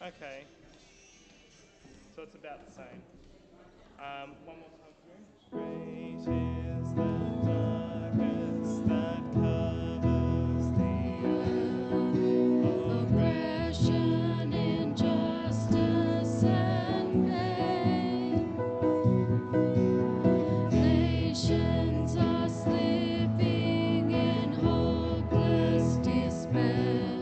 Okay. So it's about the same. One more time through. Great is the darkness that covers the earth. Oppression, injustice, and pain. Nations are slipping in hopeless despair.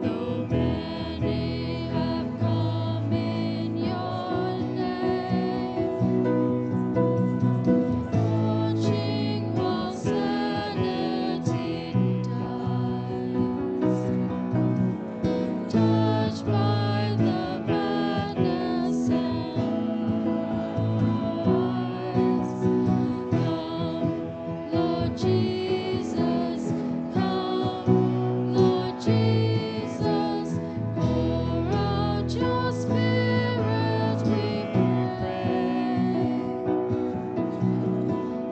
Though many have come in your name, watching while sanity dies, touched by the madness and lies. Come, Lord Jesus, come, Lord Jesus, pour out your Spirit, we pray.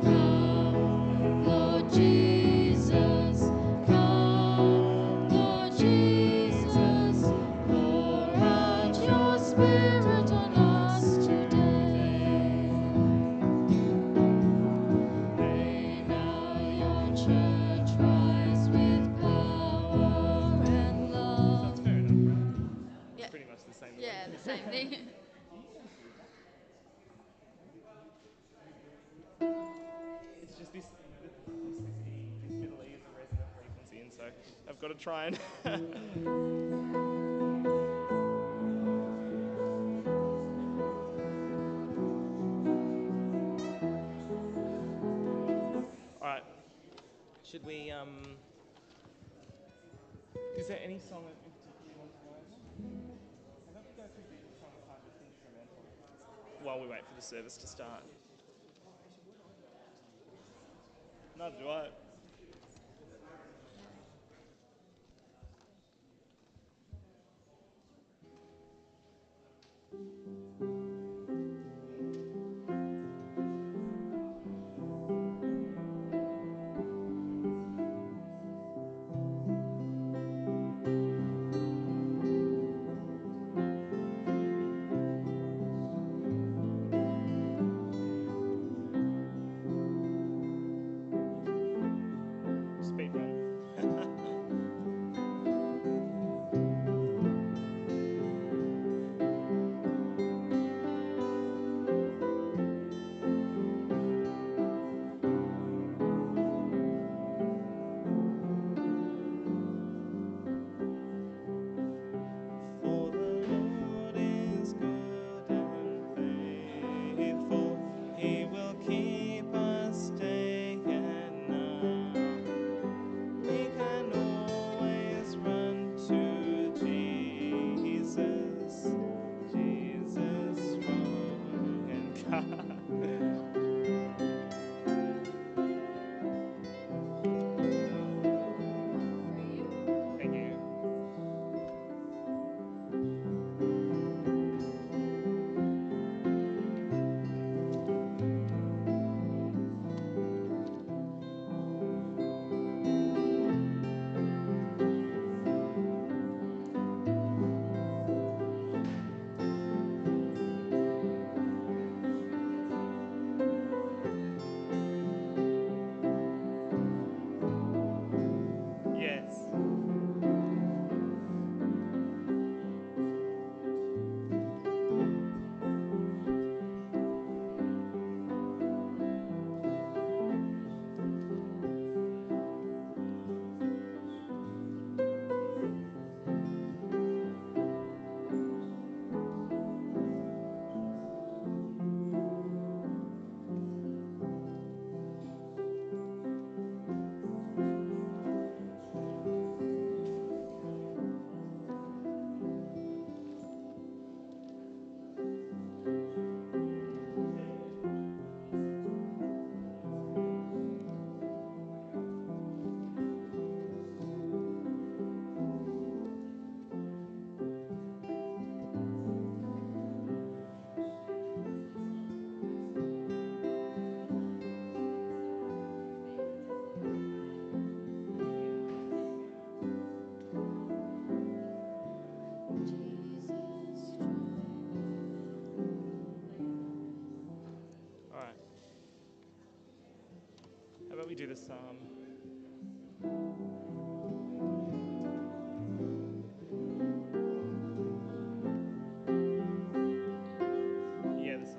Come, Lord Jesus, come, Lord Jesus, pour out your Spirit on us today. May now your church rise with power and love. That's fair enough. Yeah, Pretty much the same. yeah, the same thing. It's just this middle E is a resonant frequency, and so I've got to try and. All right. Should we? Is there any song in particular you want to go over? How about we go through the song part just instrumental while we wait for the service to start? Neither do I. Speed run. For the Lord is good and faithful, He will keep us day and night. We can always run to Jesus, Jesus strong and kind. Thank you. we do the psalm? Yeah, the psalm.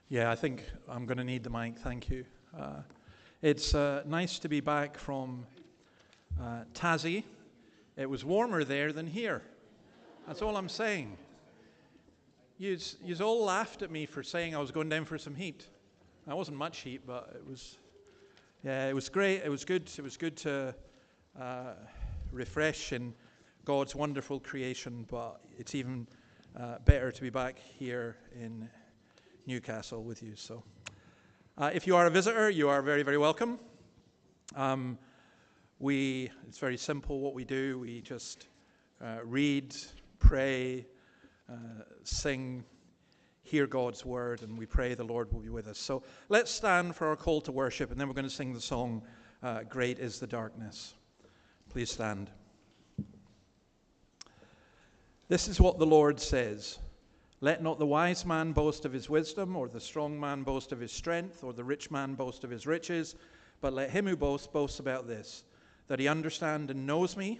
Yeah, I think I'm going to need the mic. Thank you. It's nice to be back from Tassie. It was warmer there than here. That's all I'm saying. Yous all laughed at me for saying I was going down for some heat. That wasn't much heat, but it was. Yeah, it was great. It was good. It was good to refresh in God's wonderful creation. But it's even better to be back here in Newcastle with you. So, if you are a visitor, you are very, very welcome. It's very simple what we do. We just read, pray, sing, hear God's word, and we pray the Lord will be with us. So let's stand for our call to worship, and then we're going to sing the song, Great is the Darkness. Please stand. This is what the Lord says. Let not the wise man boast of his wisdom, or the strong man boast of his strength, or the rich man boast of his riches, but let him who boasts boast about this, that he understand and knows me,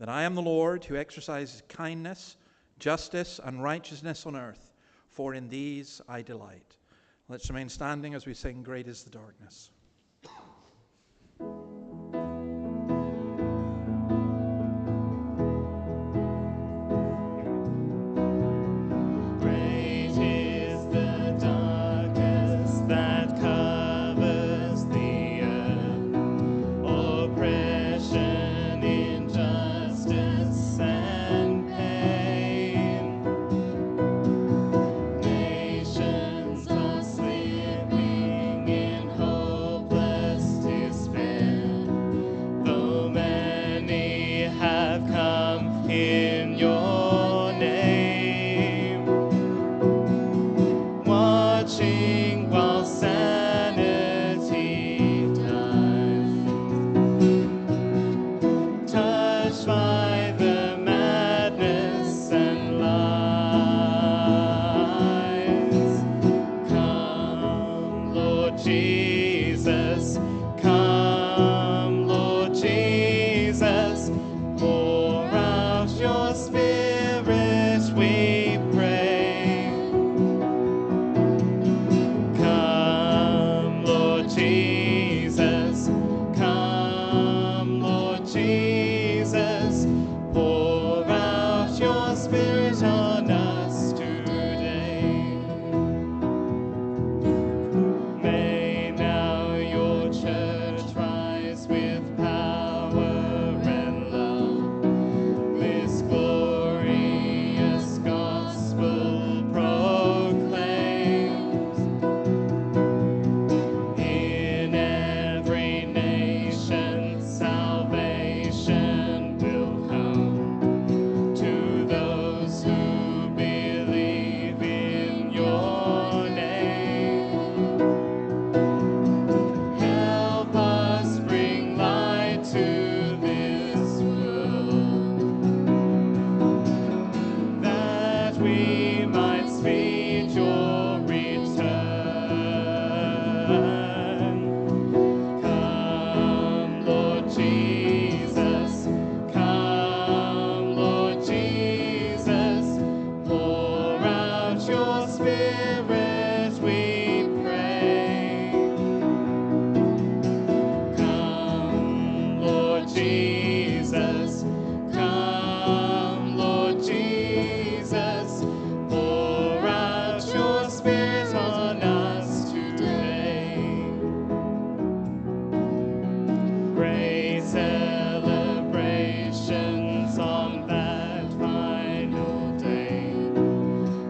that I am the Lord who exercises kindness, justice, and righteousness on earth, for in these I delight. Let's remain standing as we sing, Great is the Darkness. Nations are sleeping in hope. Great celebrations on that final day,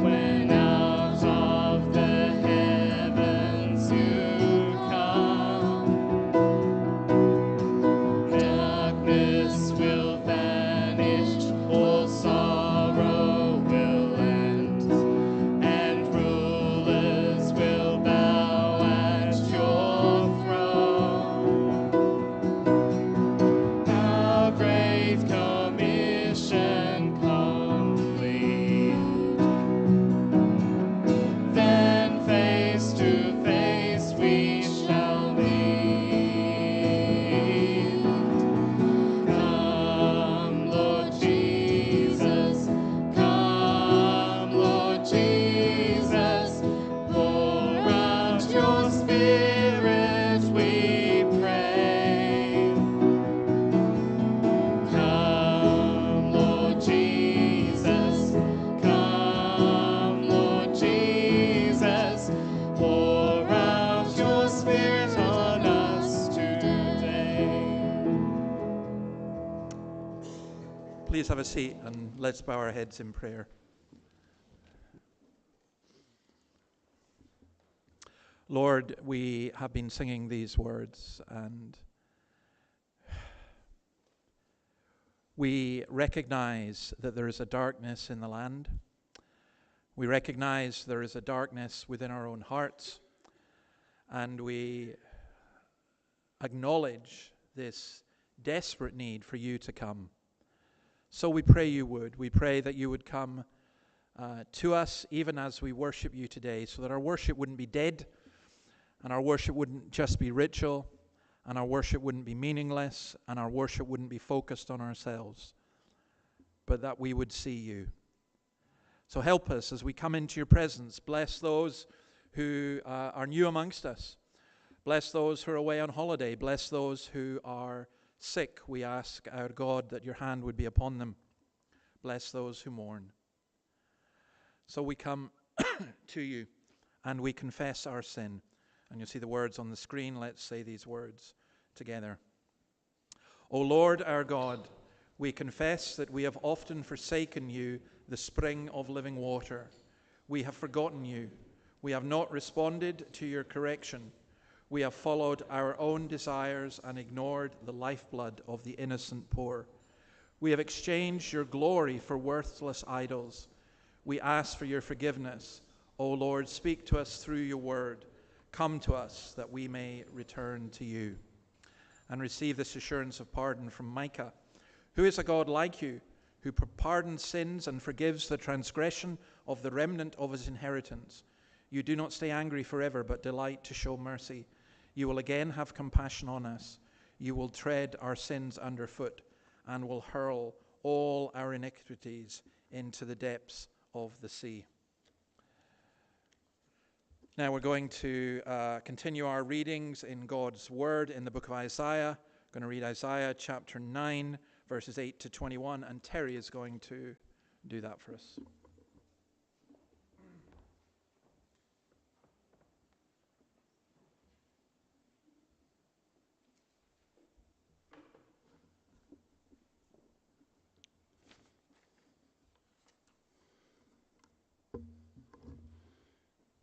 when out of the heavens you come. Darkness will vanish, all sorrow will end, and rulers will bow at your throne. Our great commission complete, then face to face we shall meet. Come, Lord Jesus, come, Lord Jesus, pour out your Spirit, we pray. Come, Lord Jesus, come, Lord Jesus, pour out your Spirit on us today. Please have a seat and let's bow our heads in prayer. Lord, we have been singing these words and we recognize that there is a darkness in the land. We recognize there is a darkness within our own hearts, and we acknowledge this desperate need for you to come. So we pray you would. We pray that you would come to us even as we worship you today, so that our worship wouldn't be dead, and our worship wouldn't just be ritual, and our worship wouldn't be meaningless, and our worship wouldn't be focused on ourselves, but that we would see you. So help us as we come into your presence. Bless those who are new amongst us. Bless those who are away on holiday. Bless those who are sick. We ask our God that your hand would be upon them. Bless those who mourn. So we come to you and we confess our sin. And you'll see the words on the screen. Let's say these words together. O Lord our God, we confess that we have often forsaken you, the spring of living water. We have forgotten you. We have not responded to your correction. We have followed our own desires and ignored the lifeblood of the innocent poor. We have exchanged your glory for worthless idols. We ask for your forgiveness. O Lord, speak to us through your word. Come to us that we may return to you. And receive this assurance of pardon from Micah. Who is a God like you, who pardons sins and forgives the transgression of the remnant of his inheritance? You do not stay angry forever, but delight to show mercy. You will again have compassion on us. You will tread our sins underfoot and will hurl all our iniquities into the depths of the sea. Now we're going to continue our readings in God's Word in the book of Isaiah. We're going to read Isaiah chapter 9, verses 8 to 21, and Terry is going to do that for us.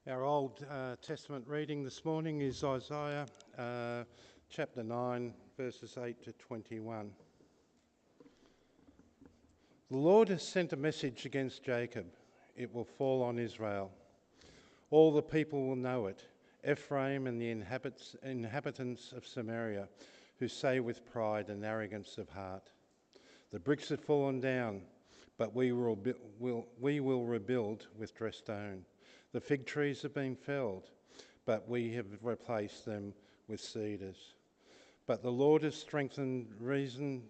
Our Old Testament reading this morning is Isaiah chapter 9, verses 8 to 21. The Lord has sent a message against Jacob. It will fall on Israel. All the people will know it, Ephraim and the inhabitants of Samaria, who say with pride and arrogance of heart, the bricks have fallen down, but we will rebuild with dressed stone. The fig trees have been felled, but we have replaced them with cedars. But the Lord has strengthened Rezin's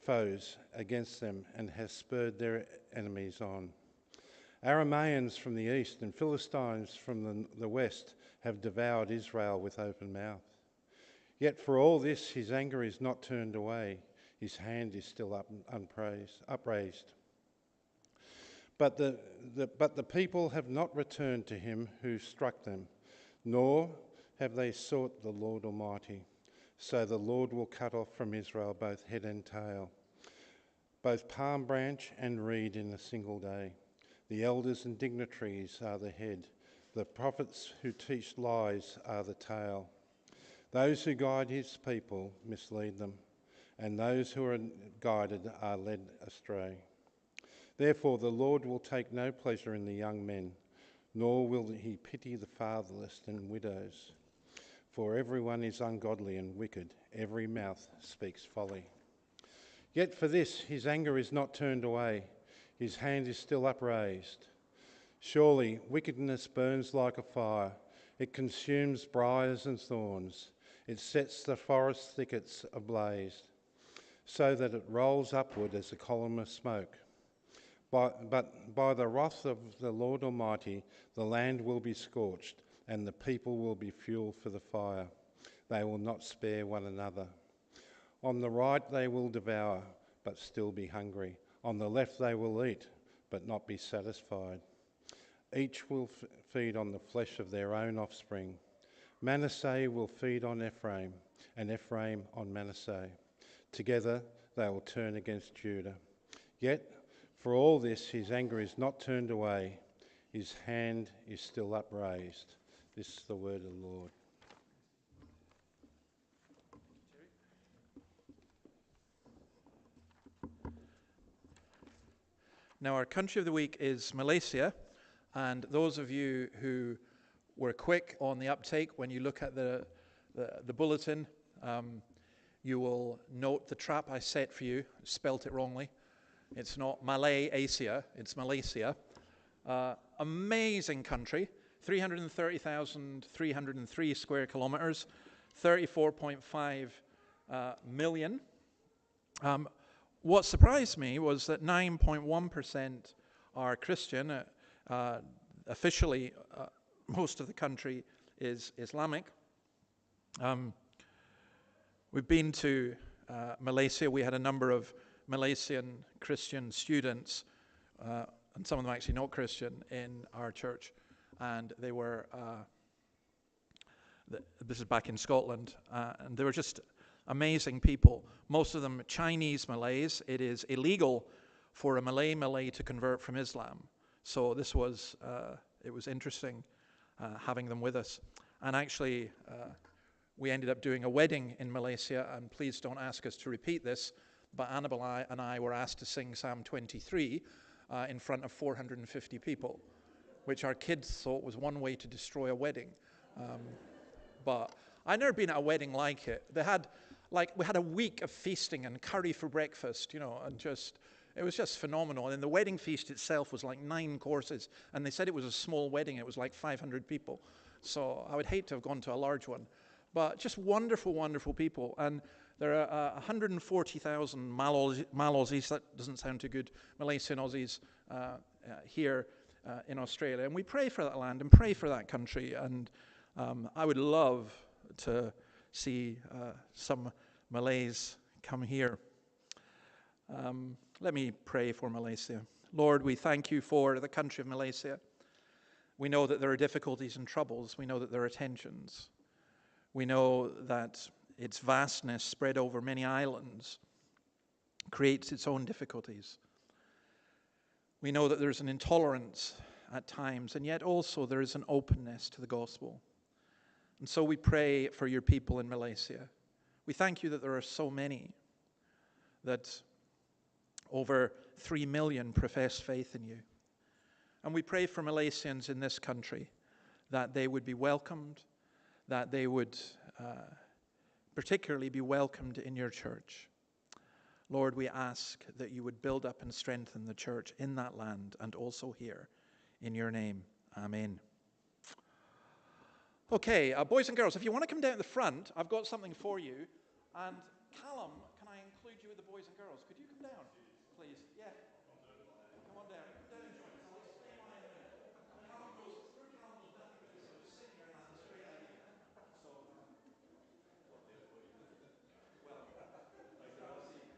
foes against them and has spurred their enemies on. Aramaeans from the east and Philistines from the west have devoured Israel with open mouth. Yet for all this his anger is not turned away. His hand is still upraised. But the people have not returned to him who struck them, nor have they sought the Lord Almighty. So the Lord will cut off from Israel both head and tail, both palm branch and reed in a single day. The elders and dignitaries are the head. The prophets who teach lies are the tail. Those who guide his people mislead them, and those who are guided are led astray. Therefore the Lord will take no pleasure in the young men, nor will he pity the fatherless and widows. For everyone is ungodly and wicked, every mouth speaks folly. Yet for this his anger is not turned away, his hand is still upraised. Surely wickedness burns like a fire, it consumes briars and thorns, it sets the forest thickets ablaze, so that it rolls upward as a column of smoke. But by the wrath of the Lord Almighty, the land will be scorched, and the people will be fuel for the fire. They will not spare one another. On the right they will devour, but still be hungry. On the left they will eat, but not be satisfied. Each will feed on the flesh of their own offspring. Manasseh will feed on Ephraim, and Ephraim on Manasseh. Together they will turn against Judah. Yet, for all this, his anger is not turned away, his hand is still upraised. This is the word of the Lord. Now, our country of the week is Malaysia, and those of you who were quick on the uptake, when you look at the bulletin, you will note the trap I set for you. Spelt it wrongly. It's not Malay-Asia, it's Malaysia. Amazing country, 330,303 square kilometers, 34.5 million. What surprised me was that 9.1% are Christian. Officially, most of the country is Islamic. We've been to Malaysia. We had a number of Malaysian Christian students, and some of them actually not Christian, in our church. And they were, this is back in Scotland, and they were just amazing people. Most of them Chinese Malays. It is illegal for a Malay to convert from Islam. So this was, it was interesting having them with us. And actually, we ended up doing a wedding in Malaysia, and please don't ask us to repeat this, but Annabelle and I were asked to sing Psalm 23 in front of 450 people, which our kids thought was one way to destroy a wedding. But I'd never been at a wedding like it. They had, we had a week of feasting and curry for breakfast, you know, and it was just phenomenal. And the wedding feast itself was like 9 courses, and they said it was a small wedding. It was like 500 people. So I would hate to have gone to a large one. But just wonderful, wonderful people. And there are 140,000 Mal-Aussies, that doesn't sound too good, Malaysian Aussies here in Australia. And we pray for that land and pray for that country. And I would love to see some Malays come here. Let me pray for Malaysia. Lord, we thank you for the country of Malaysia. We know that there are difficulties and troubles. We know that there are tensions. We know that its vastness, spread over many islands, creates its own difficulties. We know that there's an intolerance at times, and yet also there is an openness to the gospel. And so we pray for your people in Malaysia. We thank you that there are so many, that over 3 million profess faith in you. And we pray for Malaysians in this country, that they would be welcomed, that they would particularly be welcomed in your church. Lord, we ask that you would build up and strengthen the church in that land and also here. In your name, amen. Okay, boys and girls, if you want to come down to the front, I've got something for you. And Callum, can I include you with the boys and girls? Could you come down, please? Yeah. Come on down. Come down and join us. I'll explain why in a minute. Callum goes down with us, so just sitting here, and that's a great idea. So, well, like the Aussie.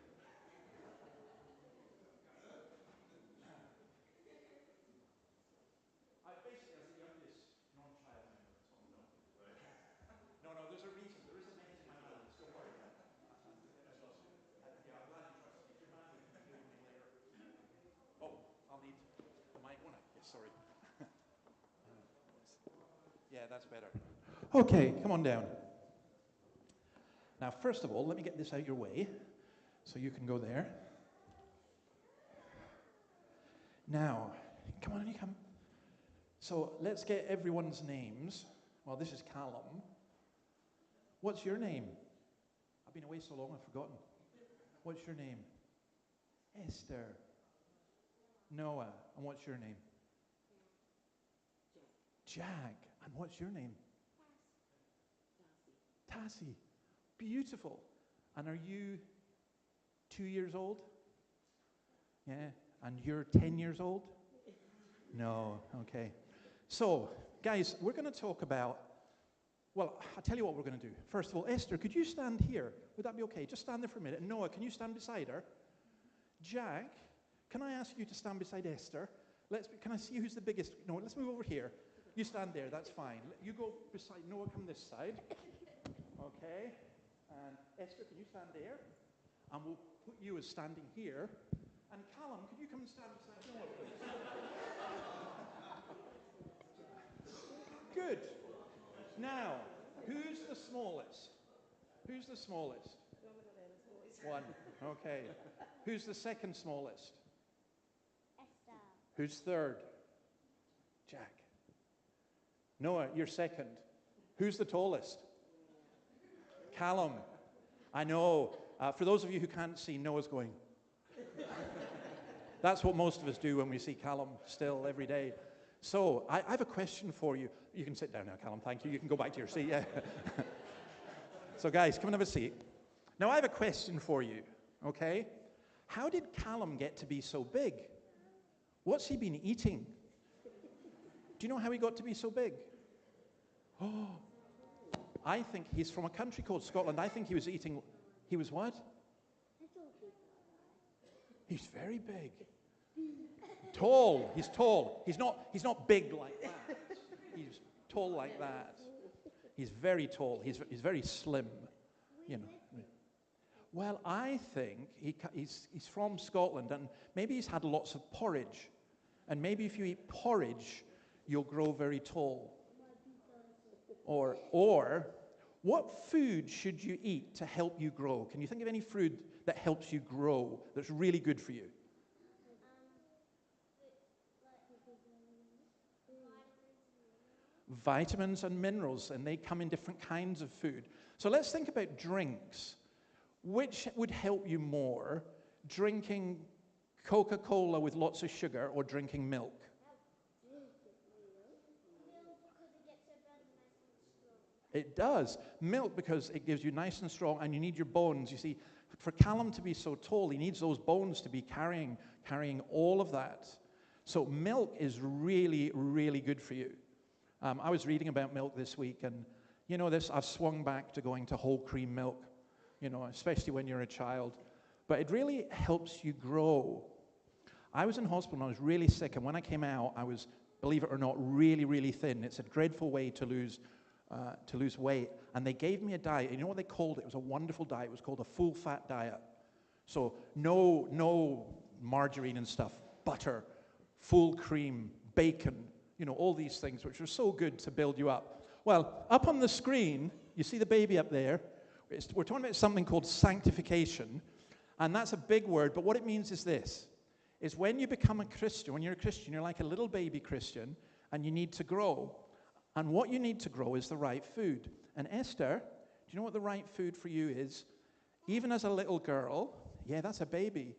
I basically, as the youngest non-child member, that's what I'm doing. Right. Sorry. Yeah, that's better. Okay, come on down. Now, first of all, let me get this out your way so you can go there. Now, come on, you come. So let's get everyone's names. Well, this is Callum. What's your name? I've been away so long, I've forgotten. What's your name? Esther. Noah. And what's your name? Jack. And what's your name? Tassie. Beautiful. And are you 2 years old? Yeah. And you're 10 years old? No. Okay. So, guys, we're going to talk about, well, I'll tell you what we're going to do. First of all, Esther, could you stand here? Would that be okay? Just stand there for a minute. Noah, can you stand beside her? Jack, can I ask you to stand beside Esther? Can I see who's the biggest? No, let's move over here. You stand there, that's fine. You go beside Noah, come this side. Okay. And Esther, can you stand there? And we'll put you as standing here. And Callum, could you come and stand beside Noah, please? Good. Now, who's the smallest? Who's the smallest? One. Okay. Who's the second smallest? Esther. Who's third? Jack. Noah, you're second. Who's the tallest? Callum. I know. For those of you who can't see, Noah's going. That's what most of us do when we see Callum still every day. So, I have a question for you. You can sit down now, Callum, thank you. You can go back to your seat. Yeah. So, guys, come and have a seat. Now, I have a question for you, okay? How did Callum get to be so big? What's he been eating? Do you know how he got to be so big? Oh, I think he's from a country called Scotland. I think he was eating, he was what? He's very big. Tall. He's tall. He's not big like that. He's tall like that. He's very tall. He's very slim. You know. Well, I think he's from Scotland, and maybe he's had lots of porridge. And maybe if you eat porridge, you'll grow very tall. Or what food should you eat to help you grow? Can you think of any food that helps you grow, that's really good for you? Vitamins and minerals, and they come in different kinds of food. So let's think about drinks. Which would help you more, drinking Coca-Cola with lots of sugar or drinking milk? It does. Milk, because it gives you nice and strong, and you need your bones. You see, for Callum to be so tall, he needs those bones to be carrying all of that. So milk is really, really good for you. I was reading about milk this week, and you know this, I've swung back to going to whole cream milk, you know, especially when you're a child. But it really helps you grow. I was in hospital and I was really sick, and when I came out, I was, believe it or not, really, really thin. It's a dreadful way to lose weight. And they gave me a diet. You know what they called it? It was a wonderful diet. It was called a full-fat diet. So no margarine and stuff, butter, full cream, bacon, you know, all these things which are so good to build you up. Well, up on the screen, you see the baby up there. We're talking about something called sanctification, and that's a big word, but what it means is this, is when you become a Christian, when you're a Christian, you're like a little baby Christian, and you need to grow. And what you need to grow is the right food. And Esther, do you know what the right food for you is? Even as a little girl, yeah, that's a baby.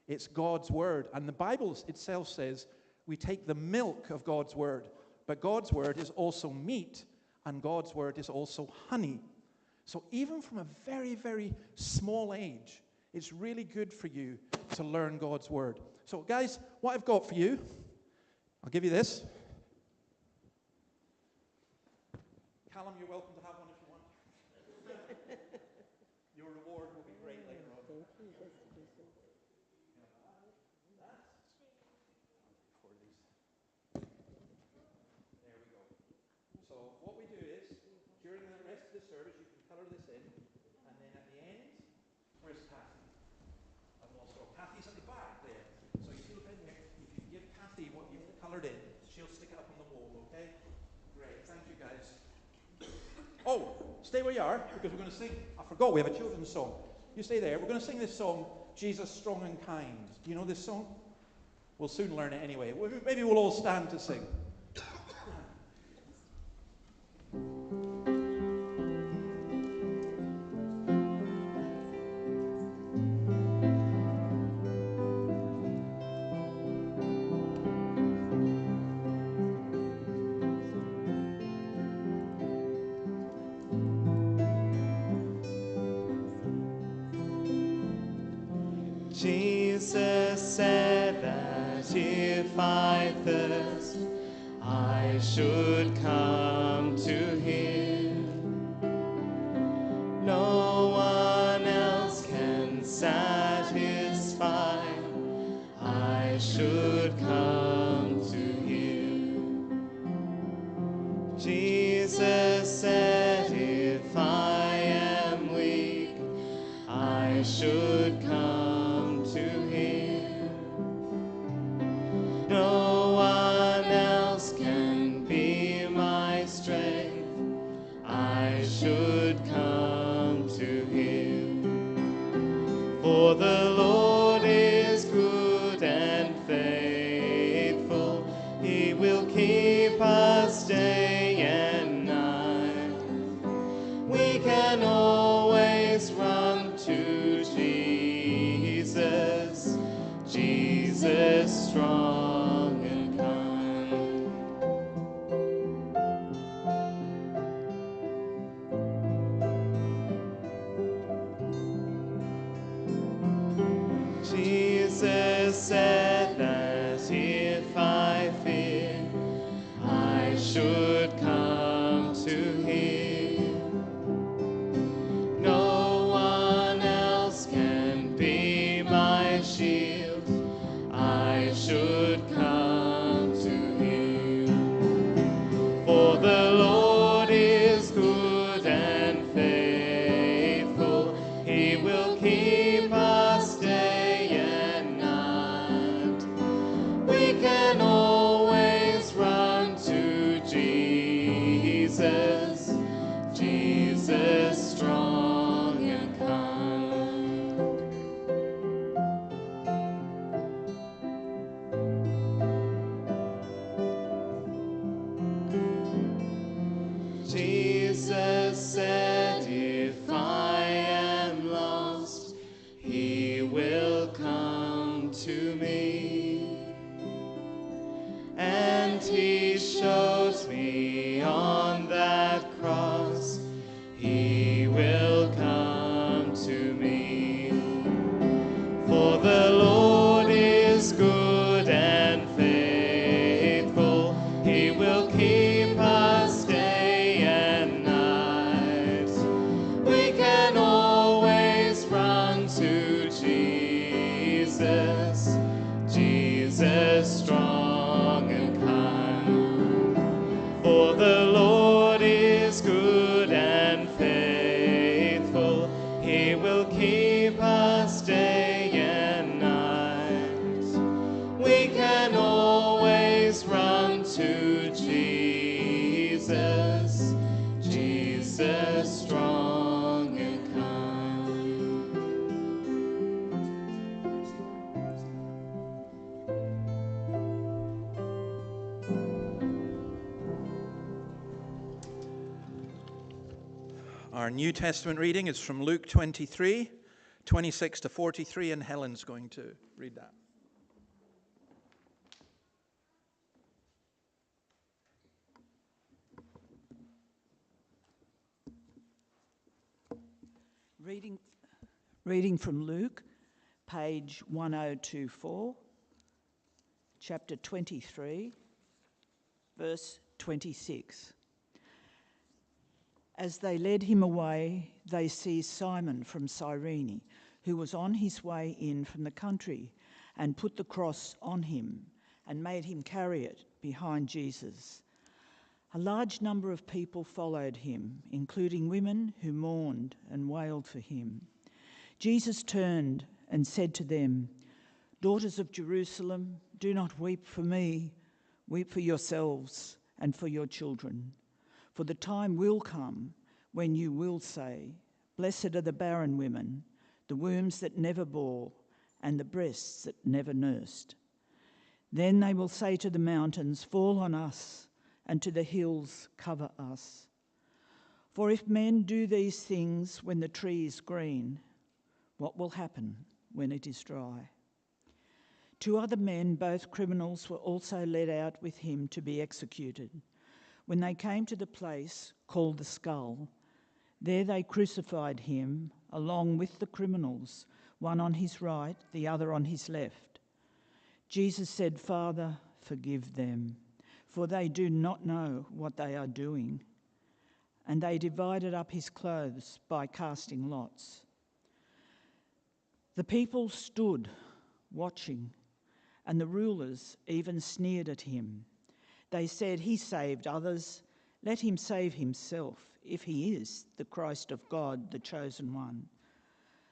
It's God's word. And the Bible itself says we take the milk of God's word. But God's word is also meat, and God's word is also honey. So even from a very, very small age, it's really good for you to learn God's word. So guys, what I've got for you, I'll give you this. Callum, you're welcome to have one if you want. Your reward will be great later on. Thank you. There we go. So what we do is, during the rest of the service, you can colour this in, and then at the end, where's Kathy? And also, Kathy's at the back there. So you look in there, if you give Kathy what you've coloured in, stay where you are, because we're going to sing. I forgot we have a children's song. You stay there. We're going to sing this song, Jesus Strong and Kind. Do you know this song? We'll soon learn it anyway. Maybe we'll all stand to sing. Jesus said that if I thirst, I should come to him. No one else can satisfy. I should come to him. Jesus said if I am weak, I should come to him. No one else can be my strength. I should come to him. For the Lord is good and faithful. He will keep us day and night. We can always run to Jesus, Jesus strong and kind. Jesus said that if I fear, I should come to him. No one else can be my shield. I should come to him. For the Lord is good and faithful. He will keep us day and night. We can always run to Jesus, Jesus strong and kind. Jesus said if I am lost, he will come to me. And he showed me on that cross, he will come to me. For the Lord is good and faithful. He will keep us day and night. We can always run to Jesus, Jesus strong and kind. For the Lord is good and faithful. He will keep us day and night. We can always run to Jesus, Jesus strong and kind. Our New Testament reading is from Luke 23, 26 to 43, and Helen's going to read that. Reading from Luke, page 1024, chapter 23, verse 26. As they led him away, they seized Simon from Cyrene, who was on his way in from the country, and put the cross on him and made him carry it behind Jesus. A large number of people followed him, including women who mourned and wailed for him. Jesus turned and said to them, "Daughters of Jerusalem, do not weep for me. Weep for yourselves and for your children. For the time will come when you will say, 'Blessed are the barren women, the wombs that never bore, and the breasts that never nursed.' Then they will say to the mountains, 'Fall on us,' and to the hills, 'Cover us.' For if men do these things when the tree is green, what will happen when it is dry?" 2 other men, both criminals, were also led out with him to be executed. When they came to the place called the Skull, there they crucified him along with the criminals, one on his right, the other on his left. Jesus said, "Father, forgive them, for they do not know what they are doing." And they divided up his clothes by casting lots. The people stood watching, and the rulers even sneered at him. They said, "He saved others. Let him save himself, if he is the Christ of God, the chosen one."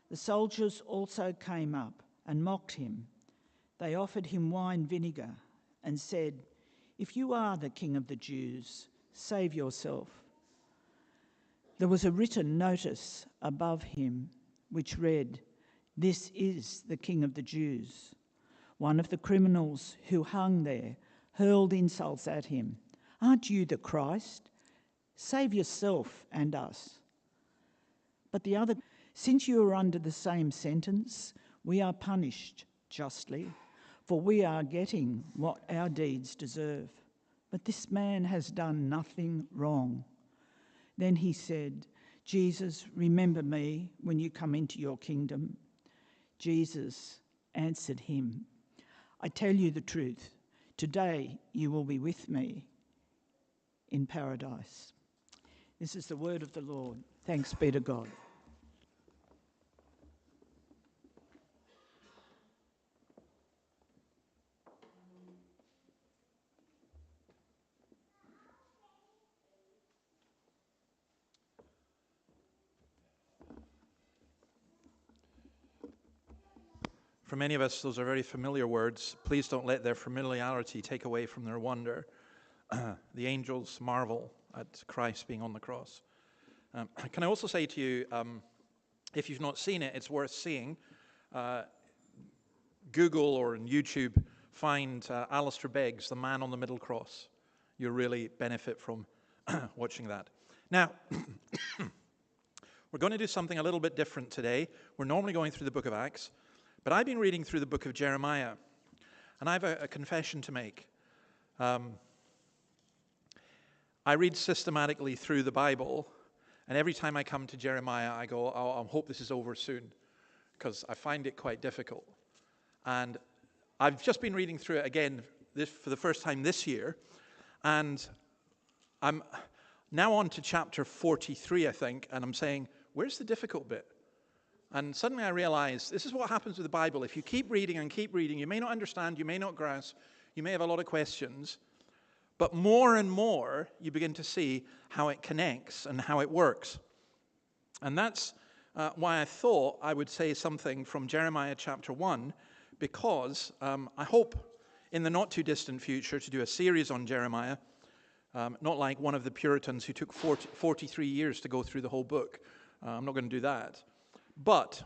The soldiers also came up and mocked him. They offered him wine vinegar and said, "If you are the King of the Jews, save yourself." There was a written notice above him which read, "This is the King of the Jews." One of the criminals who hung there hurled insults at him. "Aren't you the Christ? Save yourself and us." But the other, "Since you are under the same sentence, we are punished justly, for we are getting what our deeds deserve. But this man has done nothing wrong." Then he said, "Jesus, remember me when you come into your kingdom." Jesus answered him, "I tell you the truth, today you will be with me in paradise." This is the word of the Lord. Thanks be to God. For many of us, those are very familiar words. Please don't let their familiarity take away from their wonder. The angels marvel at Christ being on the cross. Can I also say to you, if you've not seen it, it's worth seeing. Google or on YouTube, find Alistair Begg's The Man on the Middle Cross. You'll really benefit from watching that. Now, we're going to do something a little bit different today. We're normally going through the book of Acts, but I've been reading through the book of Jeremiah, and I have a confession to make. I read systematically through the Bible, and every time I come to Jeremiah, I go, "Oh, I hope this is over soon," because I find it quite difficult. And I've just been reading through it again for the first time this year, and I'm now on to chapter 43, I think, and I'm saying, where's the difficult bit? And suddenly I realize this is what happens with the Bible. If you keep reading and keep reading, you may not understand, you may not grasp, you may have a lot of questions, but more and more you begin to see how it connects and how it works. And that's why I thought I would say something from Jeremiah chapter 1, because I hope in the not too distant future to do a series on Jeremiah, not like one of the Puritans who took 43 years to go through the whole book. I'm not going to do that. But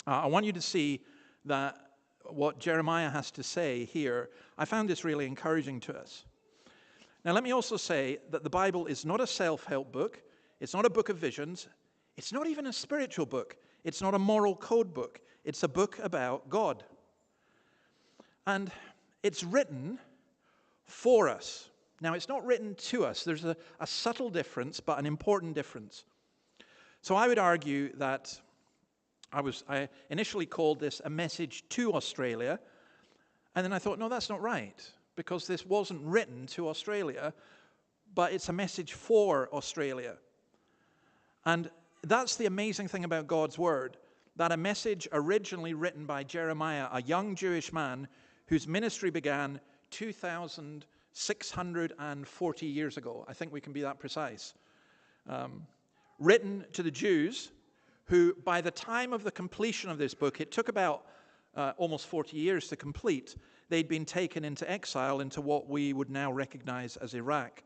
I want you to see that what Jeremiah has to say here, I found this really encouraging to us. Now, let me also say that the Bible is not a self-help book. It's not a book of visions. It's not even a spiritual book. It's not a moral code book. It's a book about God. And it's written for us. Now, it's not written to us. There's a subtle difference, but an important difference. So I would argue that I initially called this a message to Australia, and then I thought, no, that's not right, because this wasn't written to Australia, but it's a message for Australia. And that's the amazing thing about God's Word, that a message originally written by Jeremiah, a young Jewish man whose ministry began 2,640 years ago. I think we can be that precise. Written to the Jews, who by the time of the completion of this book, it took about almost 40 years to complete, they'd been taken into exile into what we would now recognize as Iraq.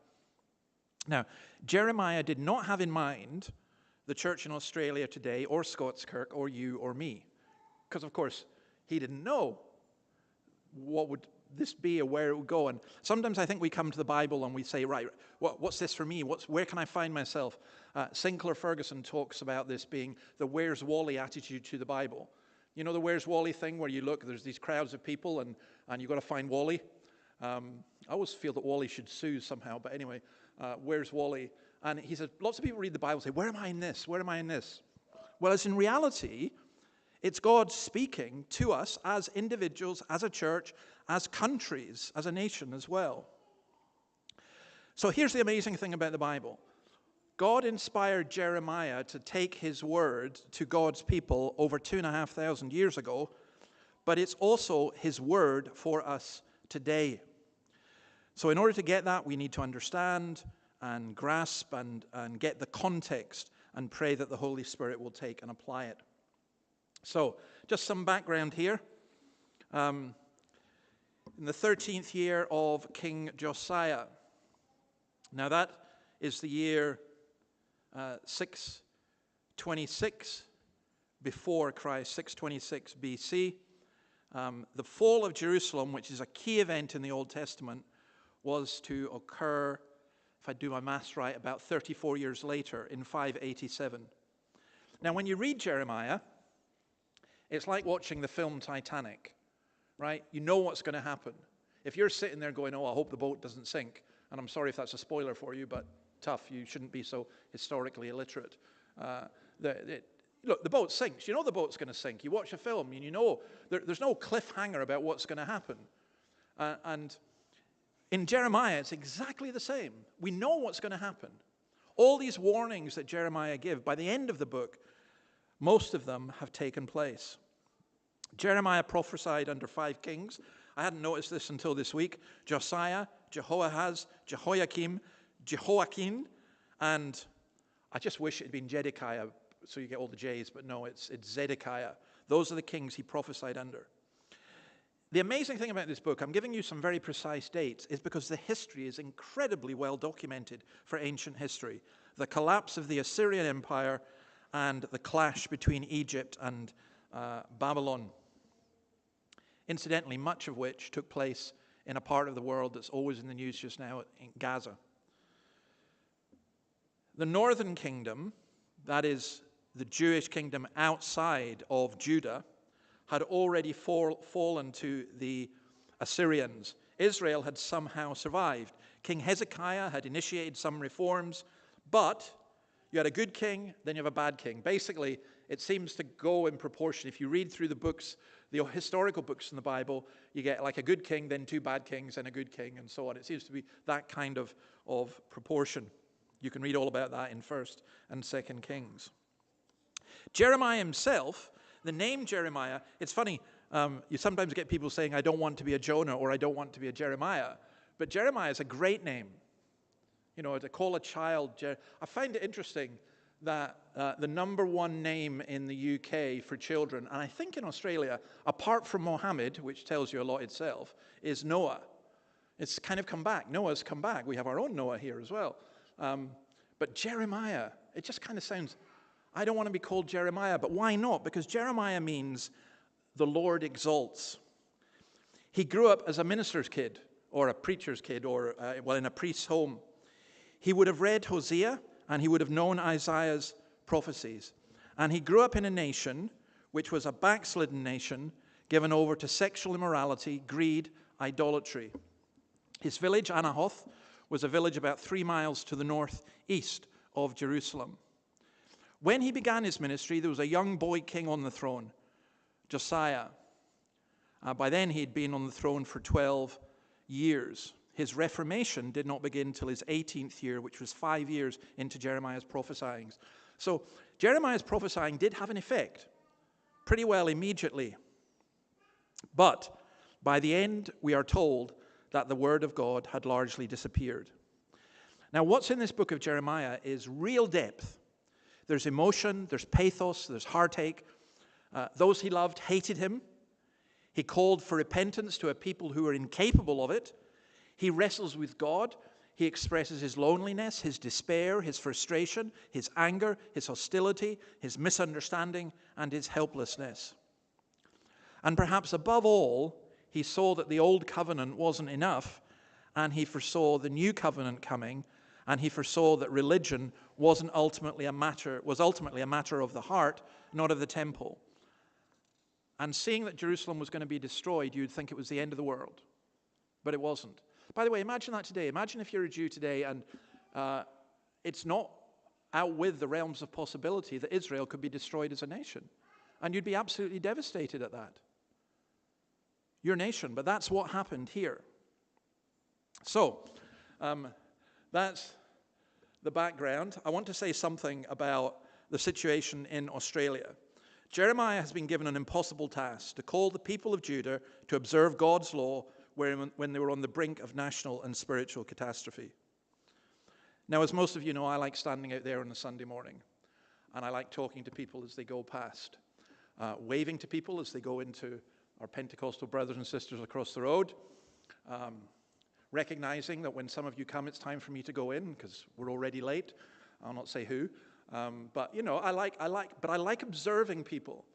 Now, Jeremiah did not have in mind the church in Australia today, or Scots, Kirk, or you, or me. Because, of course, he didn't know what would this be or where it would go. And sometimes I think we come to the Bible and we say, right, what's this for me? Where can I find myself? Sinclair Ferguson talks about this being the Where's Wally attitude to the Bible. You know the Where's Wally thing where you look, there's these crowds of people and you've got to find Wally. I always feel that Wally should sue somehow, but anyway, where's Wally? And he said, lots of people read the Bible and say, where am I in this? Where am I in this? Well, as in reality, it's God speaking to us as individuals, as a church, as countries, as a nation as well. So here's the amazing thing about the Bible. God inspired Jeremiah to take his word to God's people over 2,500 years ago, but it's also his word for us today. So in order to get that, we need to understand and grasp and get the context and pray that the Holy Spirit will take and apply it. So, just some background here. In the 13th year of King Josiah. Now that is the year 626 before Christ, 626 BC. The fall of Jerusalem, which is a key event in the Old Testament, was to occur, if I do my maths right, about 34 years later in 587. Now, when you read Jeremiah, it's like watching the film Titanic, right? You know what's going to happen. If you're sitting there going, oh, I hope the boat doesn't sink, and I'm sorry if that's a spoiler for you, but tough, you shouldn't be so historically illiterate. Look, the boat sinks. You know the boat's going to sink. You watch a film and you know there's no cliffhanger about what's going to happen. And in Jeremiah, it's exactly the same. We know what's going to happen. All these warnings that Jeremiah gives, by the end of the book, most of them have taken place. Jeremiah prophesied under 5 kings. I hadn't noticed this until this week. Josiah, Jehoahaz, Jehoiakim, Jehoiakim, and I just wish it had been Zedekiah, so you get all the J's, but no, it's Zedekiah. Those are the kings he prophesied under. The amazing thing about this book, I'm giving you some very precise dates, is because the history is incredibly well documented for ancient history. The collapse of the Assyrian Empire and the clash between Egypt and Babylon. Incidentally, much of which took place in a part of the world that's always in the news just now, in Gaza. The northern kingdom, that is the Jewish kingdom outside of Judah, had already fallen to the Assyrians. Israel had somehow survived. King Hezekiah had initiated some reforms, but you had a good king, then you have a bad king. Basically, it seems to go in proportion. If you read through the books, the historical books in the Bible, you get like a good king, then 2 bad kings, and a good king, and so on. It seems to be that kind of proportion. You can read all about that in 1st and 2nd Kings. Jeremiah himself, the name Jeremiah, it's funny, you sometimes get people saying, I don't want to be a Jonah or I don't want to be a Jeremiah. But Jeremiah is a great name. You know, to call a child, I find it interesting that the number 1 name in the UK for children, and I think in Australia, apart from Mohammed, which tells you a lot itself, is Noah. It's kind of come back. Noah's come back. We have our own Noah here as well. But Jeremiah, it just kind of sounds, I don't want to be called Jeremiah, but why not? Because Jeremiah means the Lord exalts. He grew up as a minister's kid, or a preacher's kid, or, in a priest's home. He would have read Hosea, and he would have known Isaiah's prophecies. And he grew up in a nation which was a backslidden nation, given over to sexual immorality, greed, idolatry. His village, Anahoth, was a village about 3 miles to the northeast of Jerusalem. When he began his ministry, there was a young boy king on the throne, Josiah. By then, he'd been on the throne for 12 years. His reformation did not begin till his 18th year, which was 5 years into Jeremiah's prophesying. So Jeremiah's prophesying did have an effect pretty well immediately. But by the end, we are told that the word of God had largely disappeared. Now, what's in this book of Jeremiah is real depth. There's emotion, there's pathos, there's heartache. Those he loved hated him. He called for repentance to a people who were incapable of it. He wrestles with God. he expresses his loneliness, his despair, his frustration, his anger, his hostility, his misunderstanding, and his helplessness. And perhaps above all, he saw that the old covenant wasn't enough, and he foresaw the new covenant coming, and he foresaw that religion was ultimately a matter of the heart, not of the temple. And seeing that Jerusalem was going to be destroyed, you'd think it was the end of the world. But it wasn't. By the way, imagine that today. Imagine if you're a Jew today and it's not out with the realms of possibility that Israel could be destroyed as a nation. And you'd be absolutely devastated at that. Your nation. But that's what happened here. So, that's the background. I want to say something about the situation in Australia. Jeremiah has been given an impossible task to call the people of Judah to observe God's law when they were on the brink of national and spiritual catastrophe. Now, as most of you know, I like standing out there on a Sunday morning, and I like talking to people as they go past, waving to people as they go into our Pentecostal brothers and sisters across the road, recognizing that when some of you come, it's time for me to go in because we're already late. I'll not say who, but you know, I like observing people.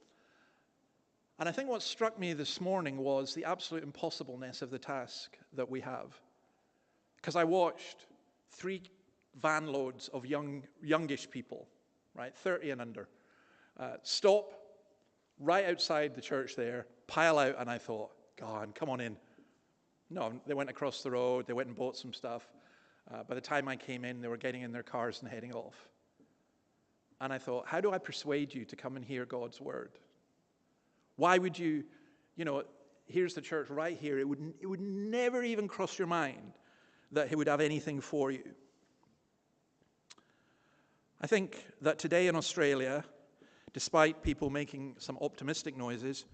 And I think what struck me this morning was the absolute impossibleness of the task that we have. Because I watched 3 van loads of youngish people, right, 30 and under, stop right outside the church there, pile out, and I thought, God, come on in. No, they went across the road, they went and bought some stuff. By the time I came in, they were getting in their cars and heading off. And I thought, how do I persuade you to come and hear God's word? Why would you, here's the church right here. It would never even cross your mind that he would have anything for you. I think that today in Australia, despite people making some optimistic noises,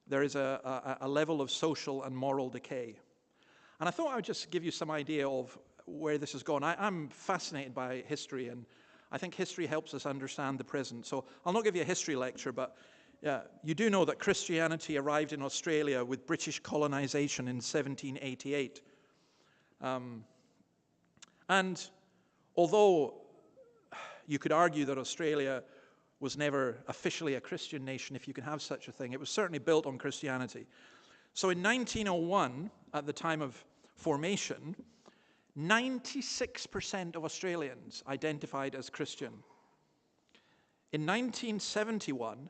there is a level of social and moral decay. And I thought I would just give you some idea of where this has gone. I'm fascinated by history, and I think history helps us understand the present. So I'll not give you a history lecture, but you do know that Christianity arrived in Australia with British colonization in 1788. And although you could argue that Australia was never officially a Christian nation, if you can have such a thing, it was certainly built on Christianity. So in 1901, at the time of formation, 96% of Australians identified as Christian. In 1971,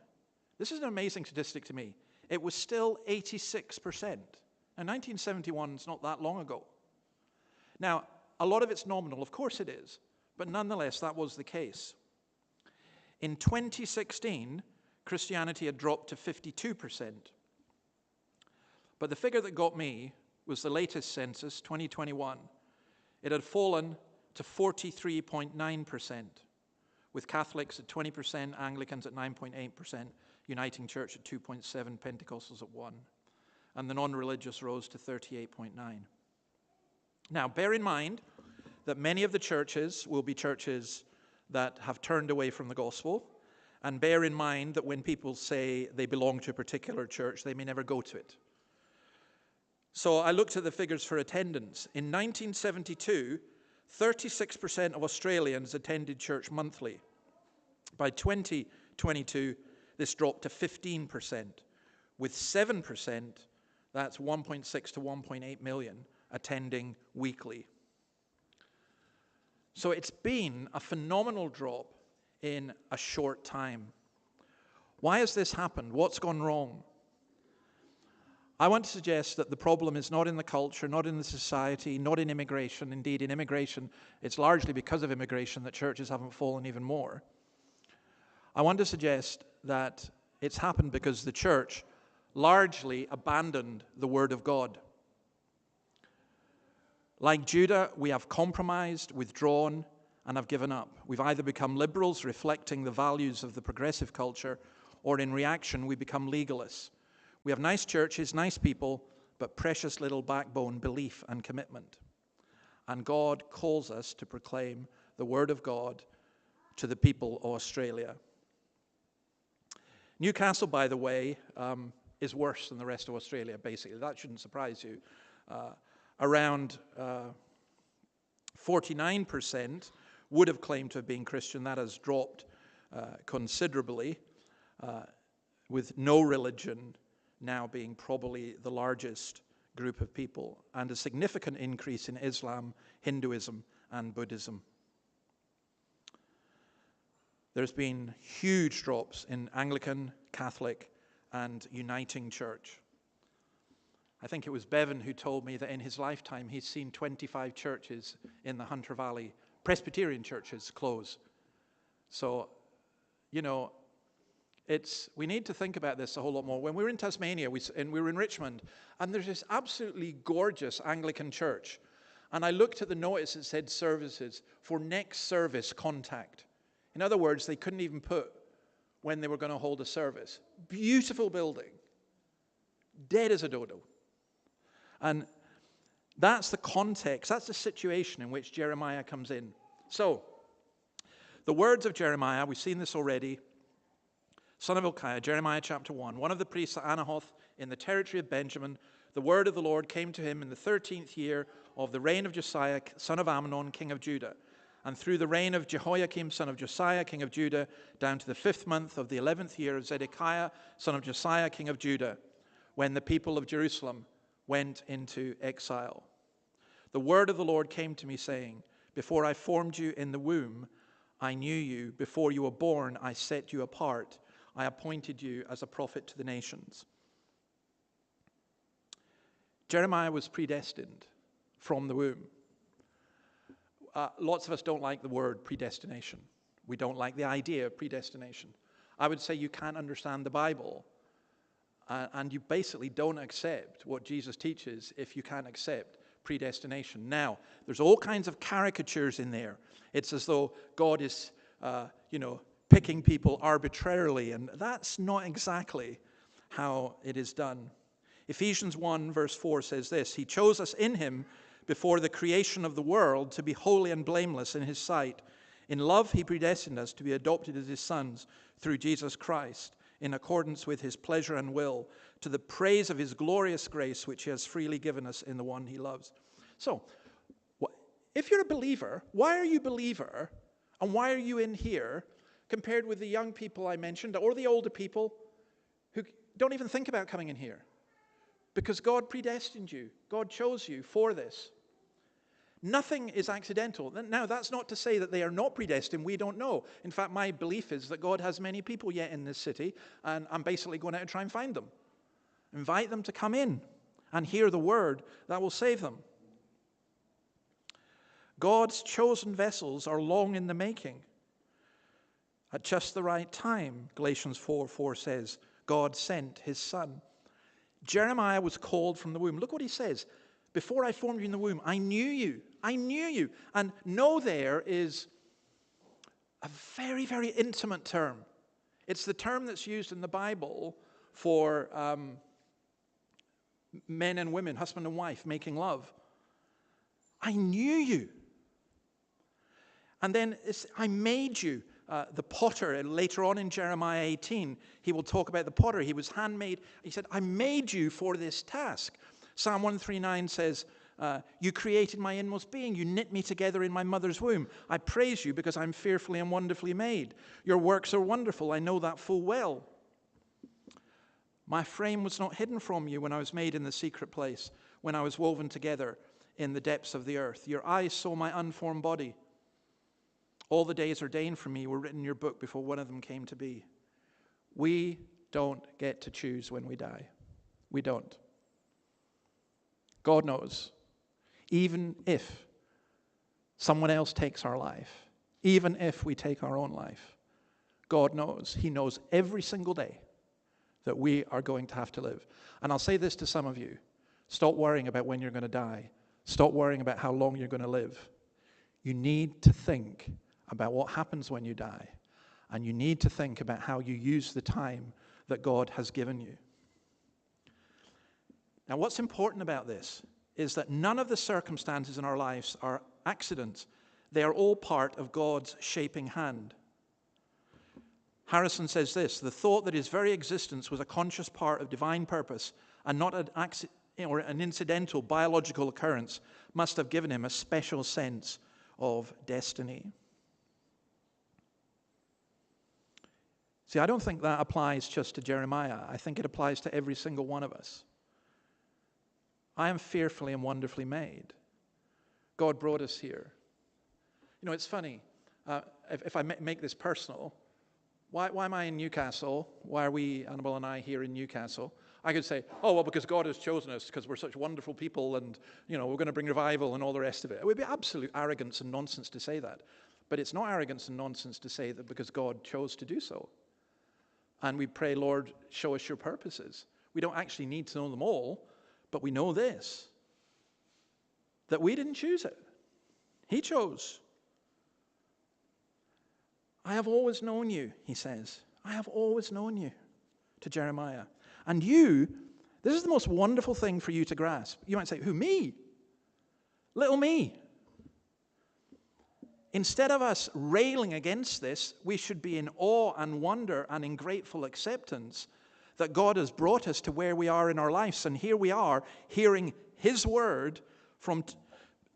this is an amazing statistic to me, it was still 86%. Now, 1971 is not that long ago. Now, a lot of it's nominal, of course it is, but nonetheless, that was the case. In 2016, Christianity had dropped to 52%. But the figure that got me was the latest census, 2021. It had fallen to 43.9%, with Catholics at 20%, Anglicans at 9.8%, Uniting Church at 2.7%, Pentecostals at 1%, and the non-religious rose to 38.9%. Now, bear in mind that many of the churches will be churches that have turned away from the gospel, and bear in mind that when people say they belong to a particular church, they may never go to it. So I looked at the figures for attendance. In 1972, 36% of Australians attended church monthly. By 2022, this dropped to 15%, with 7%, that's 1.6 to 1.8 million, attending weekly. So it's been a phenomenal drop in a short time. Why has this happened? What's gone wrong? I want to suggest that the problem is not in the culture, not in the society, not in immigration. Indeed, in immigration, it's largely because of immigration that churches haven't fallen even more. I want to suggest that it's happened because the church largely abandoned the Word of God. Like Judah, we have compromised, withdrawn, and have given up. We've either become liberals, reflecting the values of the progressive culture, or in reaction, we become legalists. We have nice churches, nice people, but precious little backbone, belief, and commitment. And God calls us to proclaim the Word of God to the people of Australia. Newcastle, by the way, is worse than the rest of Australia, basically. That shouldn't surprise you. Around 49% would have claimed to have been Christian. That has dropped considerably, with no religion now being probably the largest group of people, and a significant increase in Islam, Hinduism, and Buddhism. There's been huge drops in Anglican, Catholic, and Uniting Church. I think it was Bevan who told me that in his lifetime he's seen 25 churches in the Hunter Valley, Presbyterian churches, close. So, we need to think about this a whole lot more. When we were in Tasmania, we were in Richmond, and there's this absolutely gorgeous Anglican church. And I looked at the notice that said services for next service contact. In other words, they couldn't even put when they were going to hold a service. Beautiful building. Dead as a dodo. And that's the context, that's the situation in which Jeremiah comes in. So, the words of Jeremiah, we've seen this already, son of Hilkiah, Jeremiah chapter 1. One of the priests at Anahoth in the territory of Benjamin, the word of the Lord came to him in the 13th year of the reign of Josiah, son of Amnon, king of Judah. And through the reign of Jehoiakim, son of Josiah, king of Judah, down to the 5th month of the 11th year of Zedekiah, son of Josiah, king of Judah, when the people of Jerusalem went into exile. The word of the Lord came to me, saying, before I formed you in the womb, I knew you. Before you were born, I set you apart. I appointed you as a prophet to the nations. Jeremiah was predestined from the womb. Lots of us don't like the word predestination. We don't like the idea of predestination. I would say you can't understand the Bible, and you basically don't accept what Jesus teaches if you can't accept predestination. Now, there's all kinds of caricatures in there. It's as though God is, picking people arbitrarily, and that's not exactly how it is done. Ephesians 1 verse 4 says this, he chose us in him before the creation of the world to be holy and blameless in his sight. In love he predestined us to be adopted as his sons through Jesus Christ, in accordance with his pleasure and will, to the praise of his glorious grace, which he has freely given us in the one he loves. So, if you're a believer, why are you a believer, and why are you in here, compared with the young people I mentioned, or the older people who don't even think about coming in here? Because God predestined you. God chose you for this. Nothing is accidental. Now, that's not to say that they are not predestined. We don't know. In fact, my belief is that God has many people yet in this city, and I'm basically going out to try and find them. Invite them to come in and hear the word that will save them. God's chosen vessels are long in the making. At just the right time, Galatians 4:4 says, God sent his son. Jeremiah was called from the womb. Look what he says. Before I formed you in the womb, I knew you. I knew you. And know there is a very, very intimate term. It's the term that's used in the Bible for men and women, husband and wife, making love. I knew you. And then I made you. The potter, later on in Jeremiah 18, he will talk about the potter. He was handmade. He said, I made you for this task. Psalm 139 says, you created my inmost being. You knit me together in my mother's womb. I praise you because I'm fearfully and wonderfully made. Your works are wonderful. I know that full well. My frame was not hidden from you when I was made in the secret place, when I was woven together in the depths of the earth. Your eyes saw my unformed body. All the days ordained for me were written in your book before one of them came to be. We don't get to choose when we die. We don't. God knows. Even if someone else takes our life, even if we take our own life, God knows. He knows every single day that we are going to have to live. And I'll say this to some of you. Stop worrying about when you're going to die. Stop worrying about how long you're going to live. You need to think about what happens when you die. And you need to think about how you use the time that God has given you. Now, what's important about this is that none of the circumstances in our lives are accidents. They are all part of God's shaping hand. Harrison says this, the thought that his very existence was a conscious part of divine purpose and not an incidental biological occurrence must have given him a special sense of destiny. See, I don't think that applies just to Jeremiah. I think it applies to every single one of us. I am fearfully and wonderfully made. God brought us here. You know, it's funny. If I make this personal, why am I in Newcastle? Why are we, Annabelle and I, here in Newcastle? I could say, oh, well, because God has chosen us, because we're such wonderful people, and, you know, we're going to bring revival and all the rest of it. It would be absolute arrogance and nonsense to say that. But it's not arrogance and nonsense to say that because God chose to do so. And we pray, Lord, show us your purposes. We don't actually need to know them all, but we know this, that we didn't choose it. He chose. I have always known you, he says. I have always known you, to Jeremiah. And you, this is the most wonderful thing for you to grasp. You might say, who, me? Little me. Instead of us railing against this, we should be in awe and wonder and in grateful acceptance that God has brought us to where we are in our lives. And here we are, hearing his word from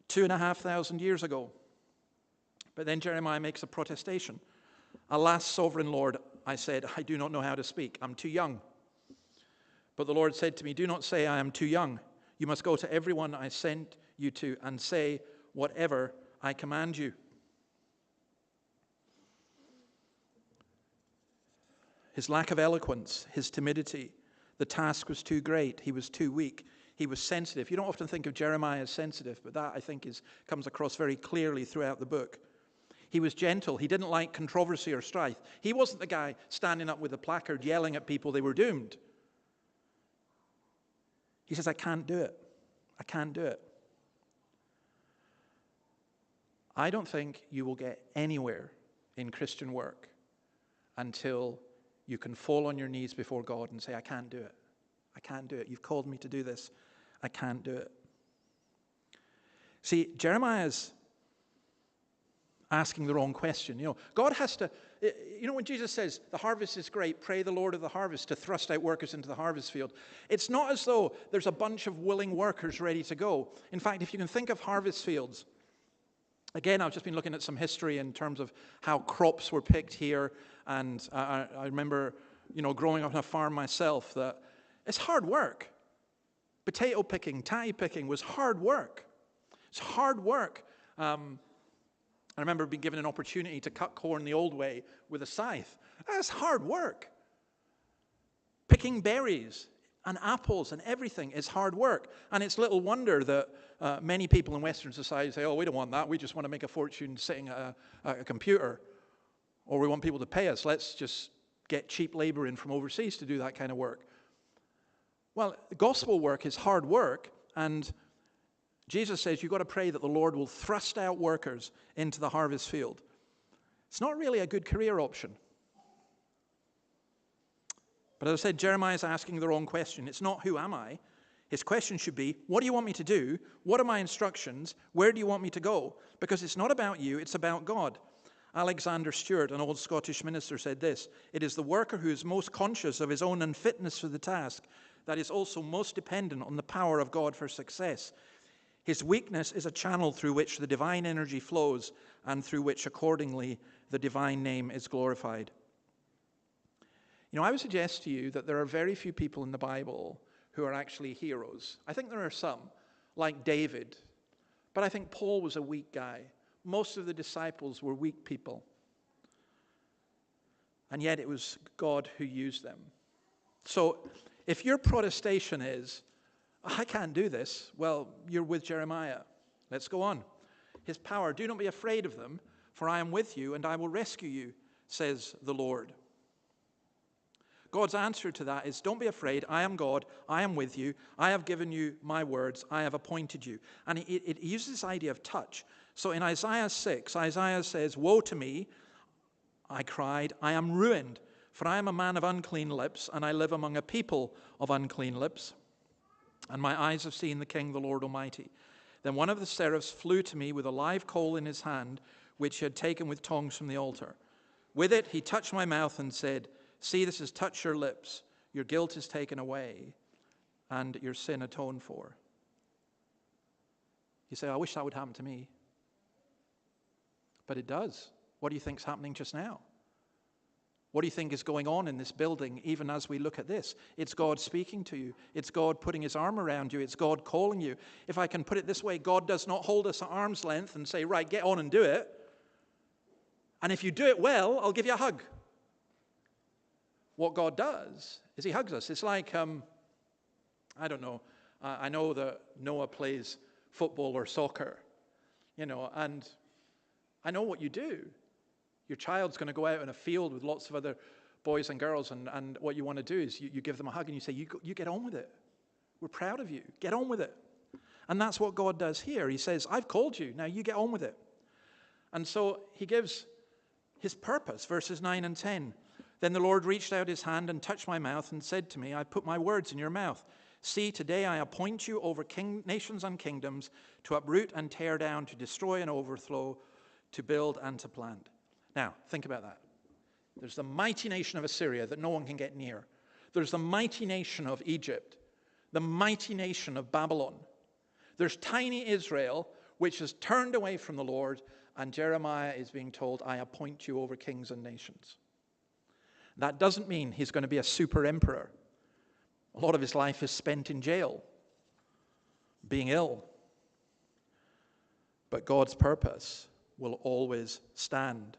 2,500 years ago. But then Jeremiah makes a protestation. Alas, sovereign Lord, I said, I do not know how to speak. I'm too young. But the Lord said to me, do not say I am too young. You must go to everyone I sent you to and say whatever I command you. His lack of eloquence, his timidity, the task was too great. He was too weak. He was sensitive. You don't often think of Jeremiah as sensitive, but that, I think, comes across very clearly throughout the book. He was gentle. He didn't like controversy or strife. He wasn't the guy standing up with a placard yelling at people they were doomed. He says, I can't do it. I can't do it. I don't think you will get anywhere in Christian work until you can fall on your knees before God and say, I can't do it. I can't do it. You've called me to do this. I can't do it. See, Jeremiah's asking the wrong question. You know, God has to, you know, when Jesus says, the harvest is great, pray the Lord of the harvest to thrust out workers into the harvest field. It's not as though there's a bunch of willing workers ready to go. In fact, if you can think of harvest fields, again, I've just been looking at some history in terms of how crops were picked here. And I remember, you know, growing up on a farm myself, that it's hard work. Potato picking, tatty picking was hard work. It's hard work. I remember being given an opportunity to cut corn the old way with a scythe. That's hard work. Picking berries and apples and everything is hard work. And it's little wonder that many people in Western society say, oh, we don't want that. We just want to make a fortune sitting at a computer. Or we want people to pay us. Let's just get cheap labor in from overseas to do that kind of work. Well, gospel work is hard work, and Jesus says you've got to pray that the Lord will thrust out workers into the harvest field. It's not really a good career option. But as I said, Jeremiah is asking the wrong question. It's not, who am I? His question should be, what do you want me to do? What are my instructions? Where do you want me to go? Because it's not about you, it's about God. Alexander Stewart, an old Scottish minister, said this: it is the worker who is most conscious of his own unfitness for the task that is also most dependent on the power of God for success. His weakness is a channel through which the divine energy flows and through which, accordingly, the divine name is glorified. You know, I would suggest to you that there are very few people in the Bible who are actually heroes. I think there are some, like David, but I think Paul was a weak guy. Most of the disciples were weak people. And yet it was God who used them. So if your protestation is, I can't do this, well, you're with Jeremiah. Let's go on. His power, do not be afraid of them, for I am with you and I will rescue you, says the Lord. God's answer to that is, don't be afraid, I am God, I am with you, I have given you my words, I have appointed you. And it uses this idea of touch. So in Isaiah 6, Isaiah says, woe to me, I cried, I am ruined, for I am a man of unclean lips, and I live among a people of unclean lips. And my eyes have seen the King, the Lord Almighty. Then one of the seraphs flew to me with a live coal in his hand, which he had taken with tongs from the altar. With it he touched my mouth and said, see, this has touched your lips. Your guilt is taken away, and your sin atoned for. You say, I wish that would happen to me. But it does. What do you think is happening just now? What do you think is going on in this building even as we look at this? It's God speaking to you. It's God putting his arm around you. It's God calling you. If I can put it this way, God does not hold us at arm's length and say, right, get on and do it. And if you do it well, I'll give you a hug. What God does is he hugs us. It's like, I don't know. I know that Noah plays football or soccer, and I know what you do. Your child's going to go out in a field with lots of other boys and girls, and what you want to do is you give them a hug and you say, you get on with it. We're proud of you. Get on with it. And that's what God does here. He says, I've called you. Now you get on with it. And so he gives his purpose, verses 9 and 10. Then the Lord reached out his hand and touched my mouth and said to me, I put my words in your mouth. See, today I appoint you over nations and kingdoms to uproot and tear down, to destroy and overthrow, to build and to plant. Now, think about that. There's the mighty nation of Assyria that no one can get near. There's the mighty nation of Egypt, the mighty nation of Babylon. There's tiny Israel, which has turned away from the Lord, and Jeremiah is being told, I appoint you over kings and nations. That doesn't mean he's going to be a super emperor. A lot of his life is spent in jail, being ill. But God's purpose will always stand.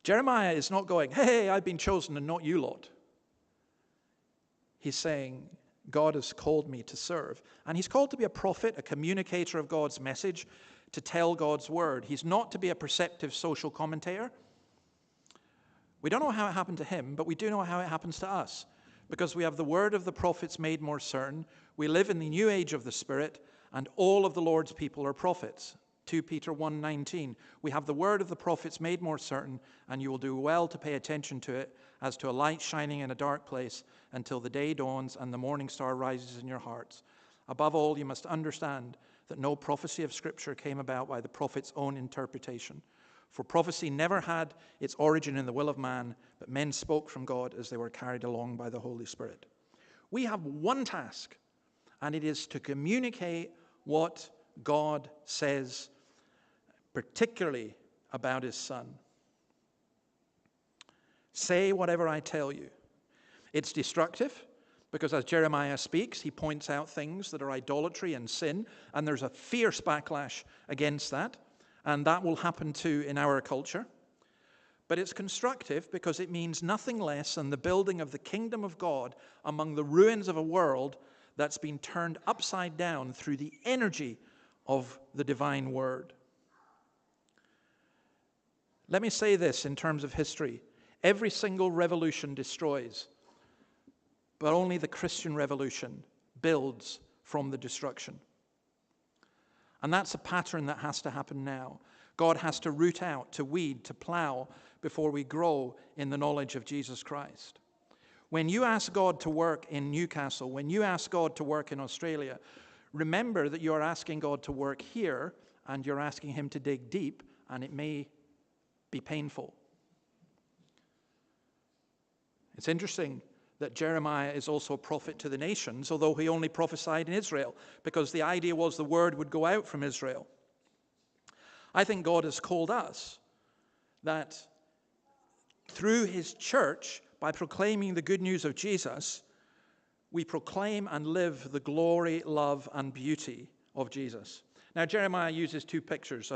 Jeremiah is not going, hey, I've been chosen and not you lot. He's saying, God has called me to serve. And he's called to be a prophet, a communicator of God's message, to tell God's word. He's not to be a perceptive social commentator. We don't know how it happened to him, but we do know how it happens to us. Because we have the word of the prophets made more certain. We live in the new age of the Spirit, and all of the Lord's people are prophets. 2 Peter 1:19. We have the word of the prophets made more certain, and you will do well to pay attention to it as to a light shining in a dark place until the day dawns and the morning star rises in your hearts. Above all, you must understand that no prophecy of Scripture came about by the prophet's own interpretation. For prophecy never had its origin in the will of man, but men spoke from God as they were carried along by the Holy Spirit. We have one task, and it is to communicate what God says, particularly about his Son. Say whatever I tell you. It's destructive, because as Jeremiah speaks, he points out things that are idolatry and sin, and there's a fierce backlash against that. And that will happen too in our culture. But it's constructive because it means nothing less than the building of the kingdom of God among the ruins of a world that's been turned upside down through the energy of the divine word. Let me say this in terms of history. Every single revolution destroys, but only the Christian revolution builds from the destruction. And that's a pattern that has to happen now. God has to root out, to weed, to plow before we grow in the knowledge of Jesus Christ. When you ask God to work in Newcastle, when you ask God to work in Australia, remember that you are asking God to work here, and you're asking him to dig deep, and it may be painful. It's interesting that Jeremiah is also a prophet to the nations, although he only prophesied in Israel, because the idea was the word would go out from Israel. I think God has called us that through his church, by proclaiming the good news of Jesus, we proclaim and live the glory, love, and beauty of Jesus. Now, Jeremiah uses two pictures.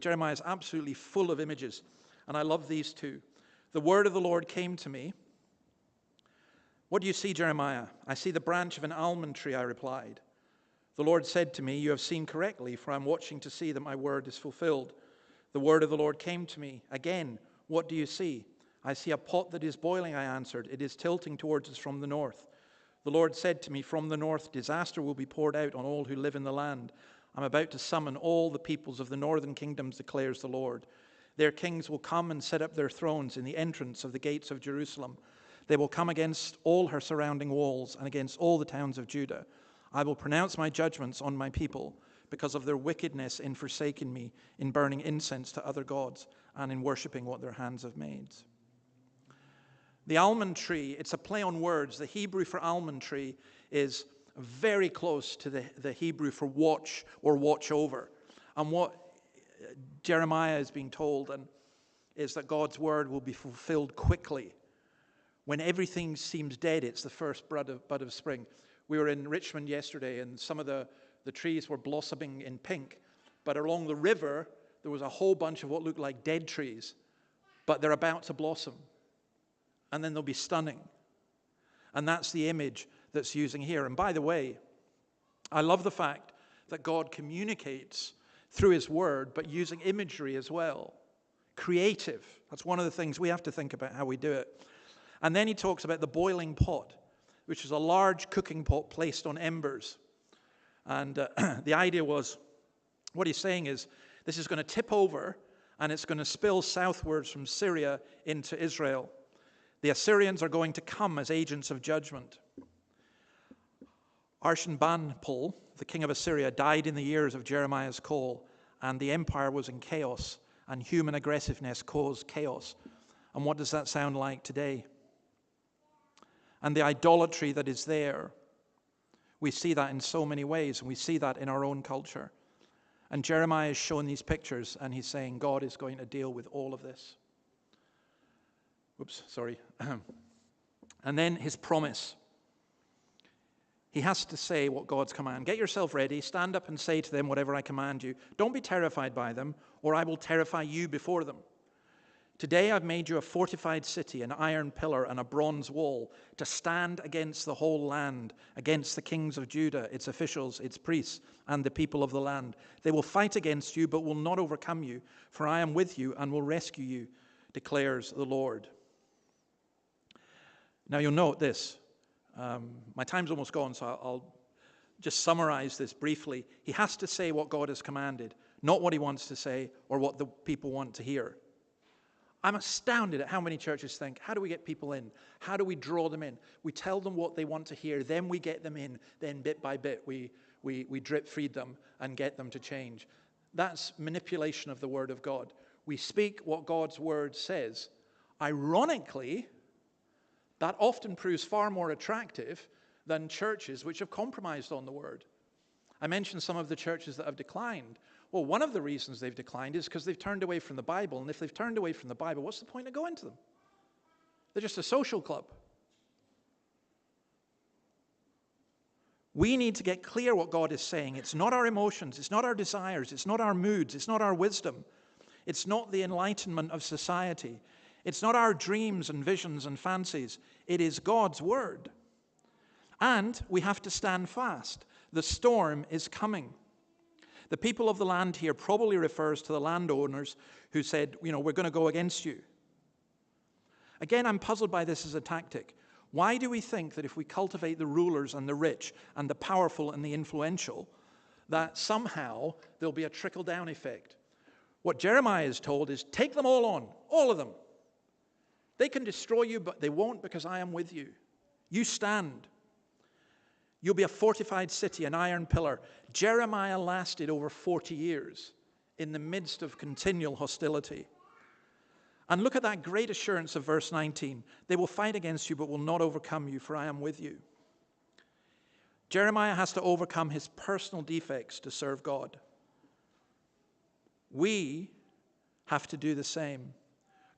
Jeremiah is absolutely full of images, and I love these two. The word of the Lord came to me. What do you see, Jeremiah? I see the branch of an almond tree, I replied. The Lord said to me, you have seen correctly, for I'm watching to see that my word is fulfilled. The word of the Lord came to me. Again, what do you see? I see a pot that is boiling, I answered. It is tilting towards us from the north. The Lord said to me, from the north, disaster will be poured out on all who live in the land. I'm about to summon all the peoples of the northern kingdoms, declares the Lord. Their kings will come and set up their thrones in the entrance of the gates of Jerusalem. They will come against all her surrounding walls and against all the towns of Judah. I will pronounce my judgments on my people because of their wickedness in forsaking me, in burning incense to other gods, and in worshipping what their hands have made. The almond tree, it's a play on words. The Hebrew for almond tree is very close to the Hebrew for watch or watch over. And what Jeremiah is being told, and is that God's word will be fulfilled quickly. When everything seems dead, it's the first bud of spring. We were in Richmond yesterday, and some of the trees were blossoming in pink, but along the river, there was a whole bunch of what looked like dead trees, but they're about to blossom, and then they'll be stunning. And that's the image that's using here. And by the way, I love the fact that God communicates through his word, but using imagery as well. Creative. That's one of the things we have to think about how we do it. And then he talks about the boiling pot, which is a large cooking pot placed on embers. And the idea was, what he's saying is, this is going to tip over, and it's going to spill southwards from Syria into Israel. The Assyrians are going to come as agents of judgment. Ashurbanipal, the king of Assyria, died in the years of Jeremiah's call, and the empire was in chaos, and human aggressiveness caused chaos. And what does that sound like today? And the idolatry that is there, we see that in so many ways, and we see that in our own culture. And Jeremiah is showing these pictures, and he's saying God is going to deal with all of this. Oops, sorry. And then his promise. He has to say what God's command. Get yourself ready, stand up and say to them whatever I command you. Don't be terrified by them, or I will terrify you before them. Today I've made you a fortified city, an iron pillar and a bronze wall, to stand against the whole land, against the kings of Judah, its officials, its priests, and the people of the land. They will fight against you, but will not overcome you, for I am with you and will rescue you, declares the Lord. Now you'll note this. My time's almost gone, so I'll just summarize this briefly. He has to say what God has commanded, not what he wants to say or what the people want to hear. I'm astounded at how many churches think, how do we get people in? How do we draw them in? We tell them what they want to hear, then we get them in, then bit by bit we drip feed them and get them to change. That's manipulation of the word of God. We speak what God's word says. Ironically, that often proves far more attractive than churches which have compromised on the word. I mentioned some of the churches that have declined. Well, one of the reasons they've declined is because they've turned away from the Bible. And if they've turned away from the Bible, what's the point of going to them? They're just a social club. We need to get clear what God is saying. It's not our emotions. It's not our desires. It's not our moods. It's not our wisdom. It's not the enlightenment of society. It's not our dreams and visions and fancies. It is God's word. And we have to stand fast. The storm is coming. The people of the land here probably refers to the landowners who said, we're going to go against you. Again, I'm puzzled by this as a tactic. Why do we think that if we cultivate the rulers and the rich and the powerful and the influential, that somehow there'll be a trickle-down effect? What Jeremiah is told is, take them all on, all of them. They can destroy you, but they won't, because I am with you. You stand. You'll be a fortified city, an iron pillar. Jeremiah lasted over 40 years in the midst of continual hostility. And look at that great assurance of verse 19. They will fight against you, but will not overcome you, for I am with you. Jeremiah has to overcome his personal defects to serve God. We have to do the same.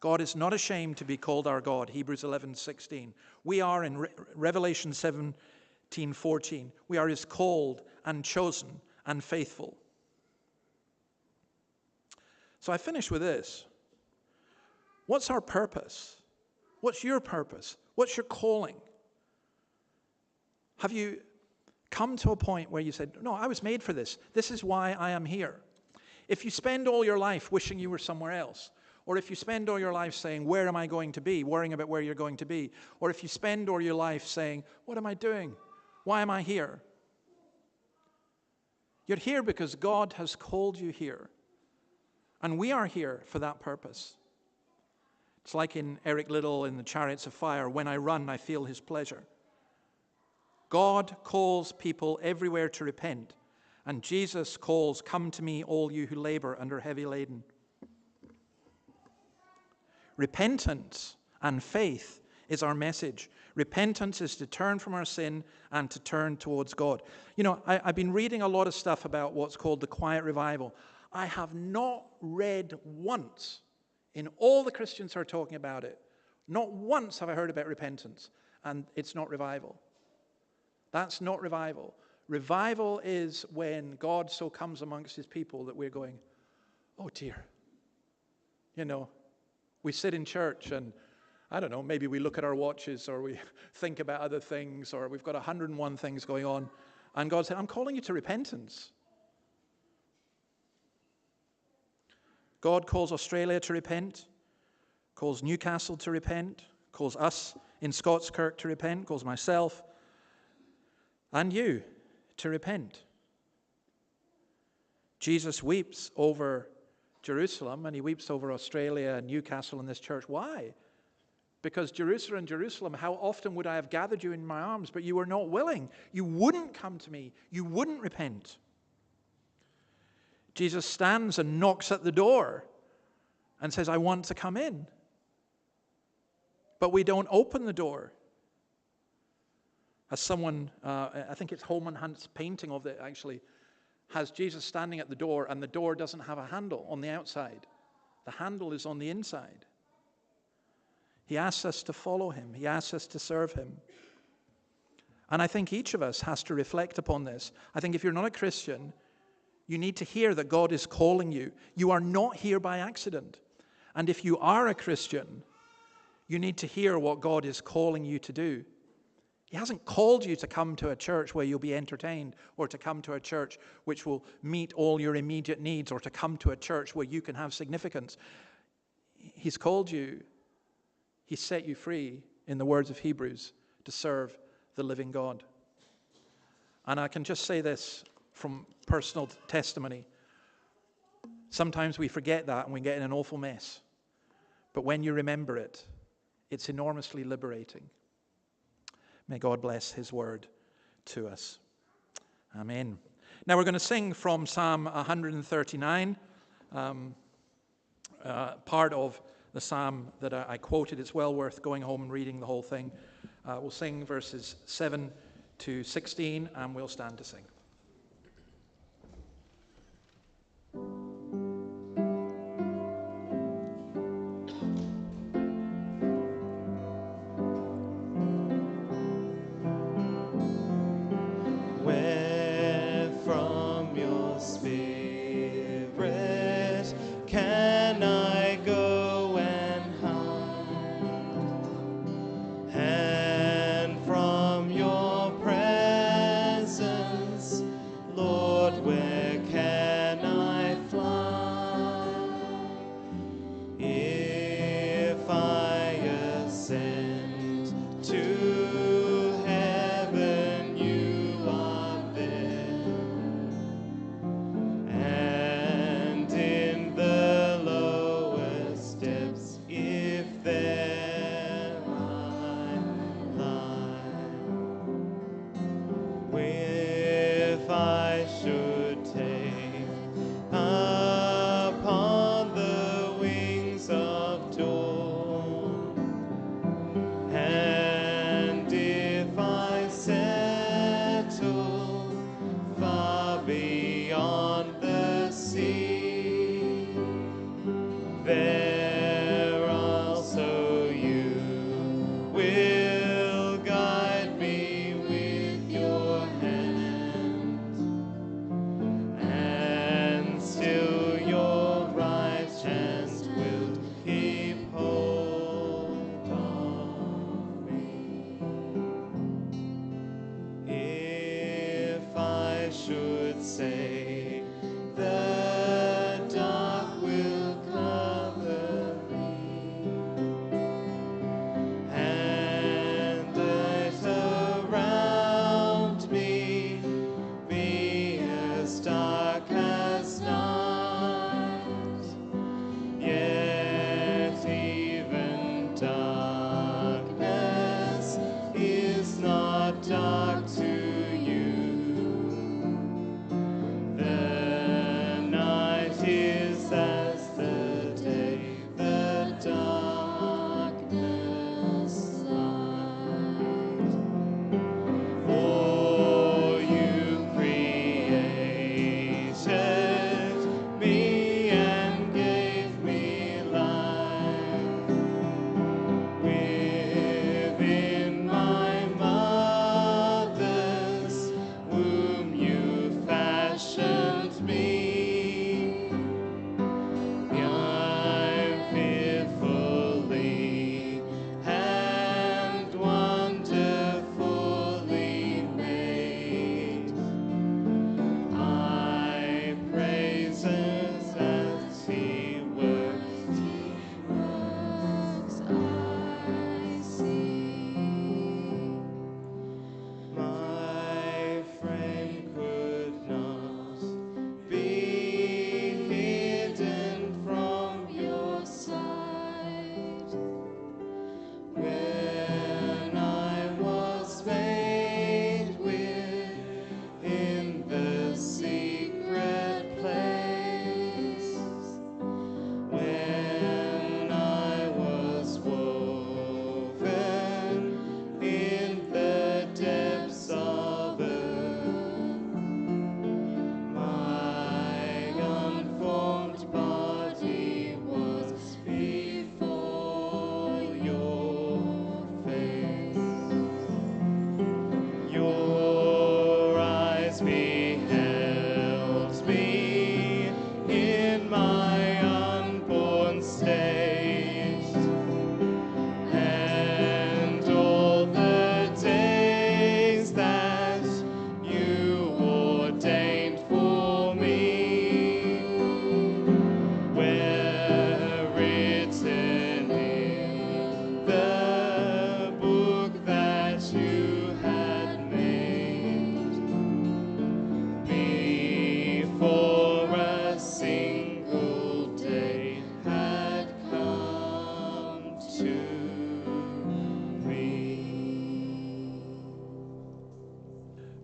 God is not ashamed to be called our God, Hebrews 11:16. We are in Revelation 7:14. We are his called and chosen and faithful. So I finish with this. What's our purpose? What's your purpose? What's your calling? Have you come to a point where you said, no, I was made for this. This is why I am here. If you spend all your life wishing you were somewhere else, or if you spend all your life saying, where am I going to be, worrying about where you're going to be, or if you spend all your life saying, what am I doing? Why am I here? You're here because God has called you here. And we are here for that purpose. It's like in Eric Liddell in the Chariots of Fire, when I run, I feel his pleasure. God calls people everywhere to repent. And Jesus calls, come to me, all you who labor and are heavy laden. Repentance and faith is our message. Repentance is to turn from our sin and to turn towards God. You know, I've been reading a lot of stuff about what's called the quiet revival. I have not read once in all the Christians who are talking about it, not once have I heard about repentance, and it's not revival. That's not revival. Revival is when God so comes amongst his people that we're going, oh dear. You know, we sit in church and, I don't know, maybe we look at our watches or we think about other things or we've got 101 things going on. And God said, I'm calling you to repentance. God calls Australia to repent, calls Newcastle to repent, calls us in Scots, Kirk to repent, calls myself and you to repent. Jesus weeps over Jerusalem and he weeps over Australia and Newcastle and this church. Why? Because Jerusalem, how often would I have gathered you in my arms, but you were not willing. You wouldn't come to me. You wouldn't repent. Jesus stands and knocks at the door and says, I want to come in. But we don't open the door. As someone, I think it's Holman Hunt's painting of it actually, has Jesus standing at the door and the door doesn't have a handle on the outside. The handle is on the inside. He asks us to follow him. He asks us to serve him. And I think each of us has to reflect upon this. I think if you're not a Christian, you need to hear that God is calling you. You are not here by accident. And if you are a Christian, you need to hear what God is calling you to do. He hasn't called you to come to a church where you'll be entertained or to come to a church which will meet all your immediate needs or to come to a church where you can have significance. He's called you. He set you free, in the words of Hebrews, to serve the living God. And I can just say this from personal testimony. Sometimes we forget that and we get in an awful mess. But when you remember it, it's enormously liberating. May God bless his word to us. Amen. Now we're going to sing from Psalm 139, part of the psalm that I quoted. It's well worth going home and reading the whole thing. We'll sing verses 7 to 16 and we'll stand to sing. And from your presence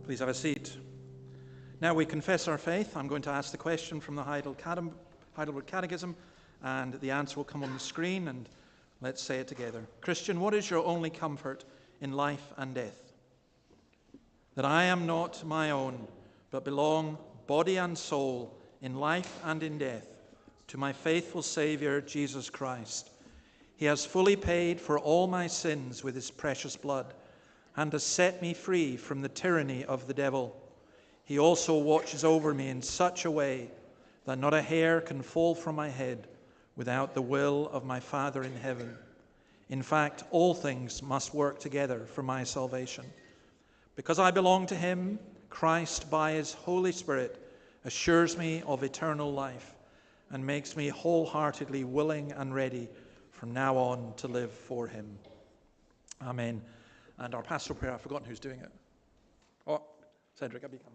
Please have a seat. Now we confess our faith. I'm going to ask the question from the Heidelberg Catechism, and the answer will come on the screen, and let's say it together. Christian, what is your only comfort in life and death? That I am not my own, but belong, body and soul, in life and in death, to my faithful Saviour, Jesus Christ. He has fully paid for all my sins with his precious blood, and has set me free from the tyranny of the devil. He also watches over me in such a way that not a hair can fall from my head without the will of my Father in heaven. In fact, all things must work together for my salvation. Because I belong to him, Christ, by his Holy Spirit, assures me of eternal life and makes me wholeheartedly willing and ready from now on to live for him. Amen. And our pastoral prayer, I've forgotten who's doing it. Oh, Cedric, up you come.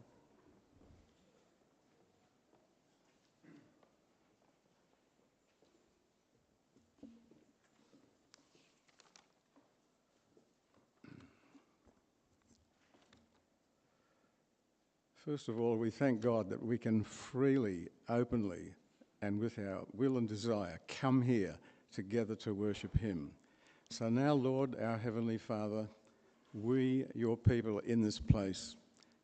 First of all, we thank God that we can freely, openly, and with our will and desire come here together to worship him. So now, Lord, our Heavenly Father, we, your people in this place,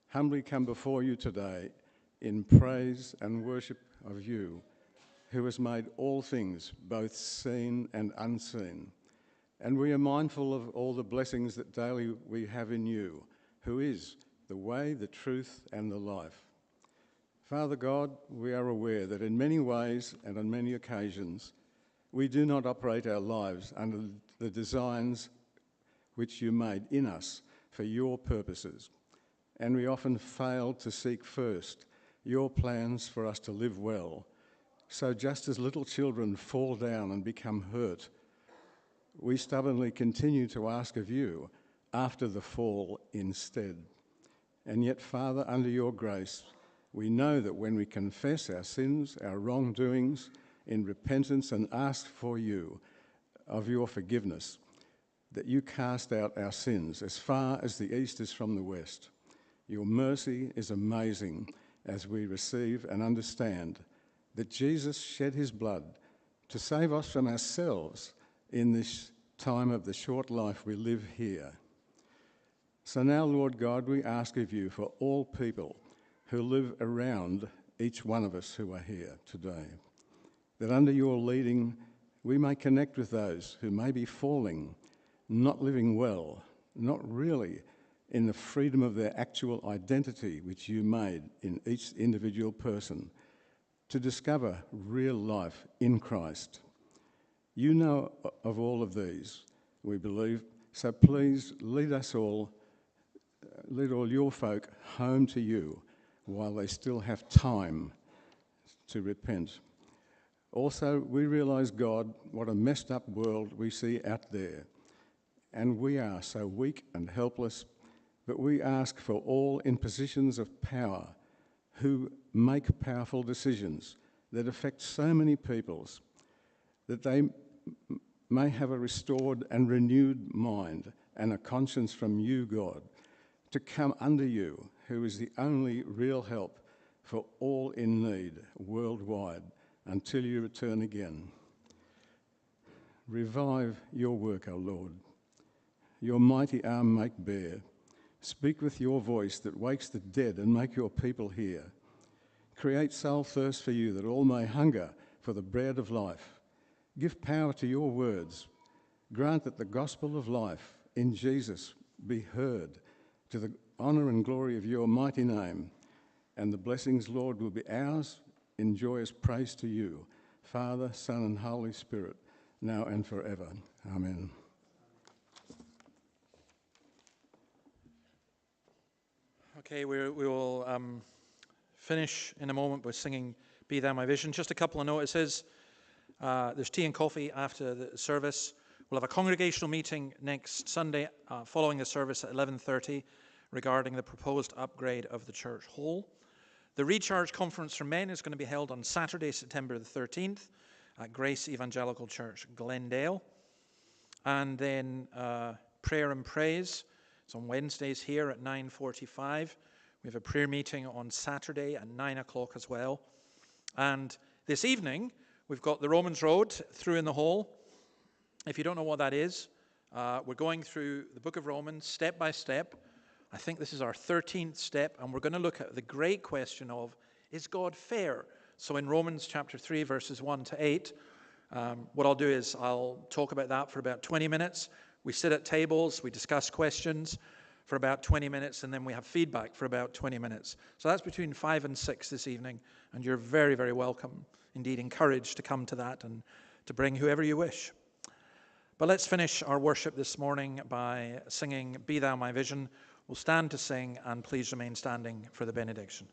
humbly come before you today in praise and worship of you, who has made all things, both seen and unseen. And we are mindful of all the blessings that daily we have in you, who is the way, the truth, and the life. Father God, we are aware that in many ways and on many occasions, we do not operate our lives under the designs which you made in us for your purposes. And we often fail to seek first your plans for us to live well. So just as little children fall down and become hurt, we stubbornly continue to ask of you after the fall instead. And yet, Father, under your grace, we know that when we confess our sins, our wrongdoings in repentance and ask for you of your forgiveness, that you cast out our sins as far as the east is from the west. Your mercy is amazing as we receive and understand that Jesus shed his blood to save us from ourselves in this time of the short life we live here. So now, Lord God, we ask of you for all people who live around each one of us who are here today, that under your leading we may connect with those who may be falling, not living well, not really in the freedom of their actual identity which you made in each individual person, to discover real life in Christ. You know of all of these, we believe, so please lead all your folk home to you while they still have time to repent. Also, we realise, God, what a messed up world we see out there. And we are so weak and helpless, but we ask for all in positions of power who make powerful decisions that affect so many peoples, that they may have a restored and renewed mind and a conscience from you, God, to come under you, who is the only real help for all in need worldwide until you return again. Revive your work, O Lord. Your mighty arm make bare. Speak with your voice that wakes the dead and make your people hear. Create soul thirst for you that all may hunger for the bread of life. Give power to your words. Grant that the gospel of life in Jesus be heard to the honour and glory of your mighty name. And the blessings, Lord, will be ours in joyous praise to you, Father, Son, and Holy Spirit, now and forever. Amen. Okay, we will finish in a moment with singing Be Thou My Vision. Just a couple of notices. There's tea and coffee after the service. We'll have a congregational meeting next Sunday following the service at 11:30 regarding the proposed upgrade of the church hall. The Recharge Conference for Men is going to be held on Saturday, September the 13th at Grace Evangelical Church, Glendale. And then Prayer and Praise. It's on Wednesdays here at 9:45. We have a prayer meeting on Saturday at 9 o'clock as well. And this evening, we've got the Romans Road through in the hall. If you don't know what that is, we're going through the book of Romans step by step. I think this is our 13th step, and we're going to look at the great question of, is God fair? So in Romans chapter 3, verses 1 to 8, what I'll do is I'll talk about that for about 20 minutes. We sit at tables, we discuss questions for about 20 minutes, and then we have feedback for about 20 minutes. So that's between 5 and 6 this evening, and you're very, very welcome, indeed encouraged to come to that and to bring whoever you wish. But let's finish our worship this morning by singing Be Thou My Vision. We'll stand to sing, and please remain standing for the benediction.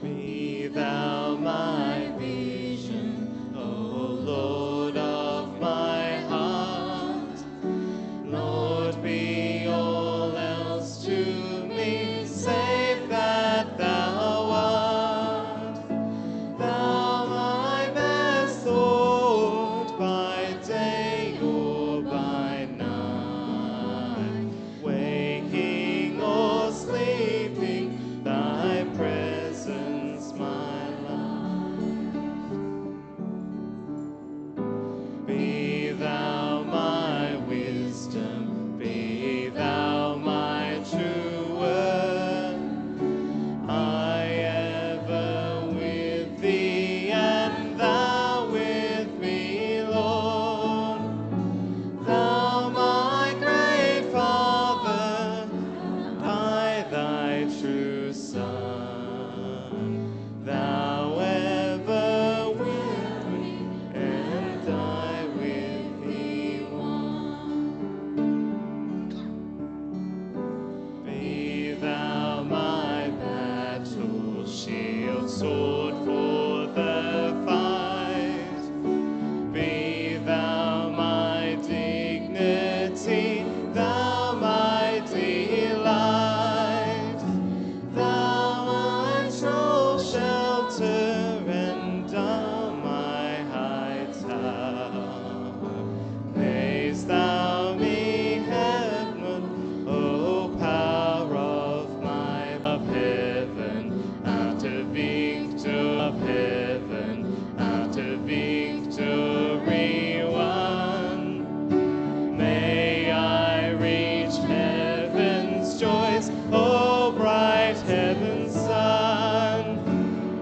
Be thou my vision, O Lord of my heart. Lord, be all else to me, save that thou art. Thou my best thought by day or by night, waking or sleeping, thy presence my life. Be thou my wisdom, be thou my true word. I ever with thee, and thou with me, Lord. Thou my great Father, I thy true Son. Thou ever with me, and I with thee one. Be thou my battle shield, sword for the fight. Be thou my dignity, thou my delight. Thou my sole shelter, and thou my high tower. Mayst thou me heaven, O power of my of heaven, out of heaven, out of victory won. May I reach heaven's joys, O bright heaven's sun.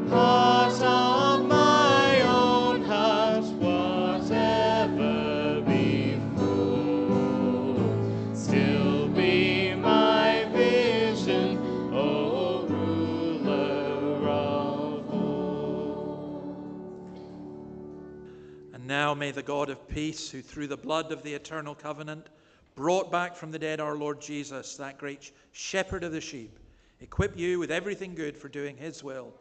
Heart of my own heart, whatever before, still be my vision, O ruler of all. And now may the God of peace, who through the blood of the eternal covenant brought back from the dead our Lord Jesus, that great shepherd of the sheep, equip you with everything good for doing his will.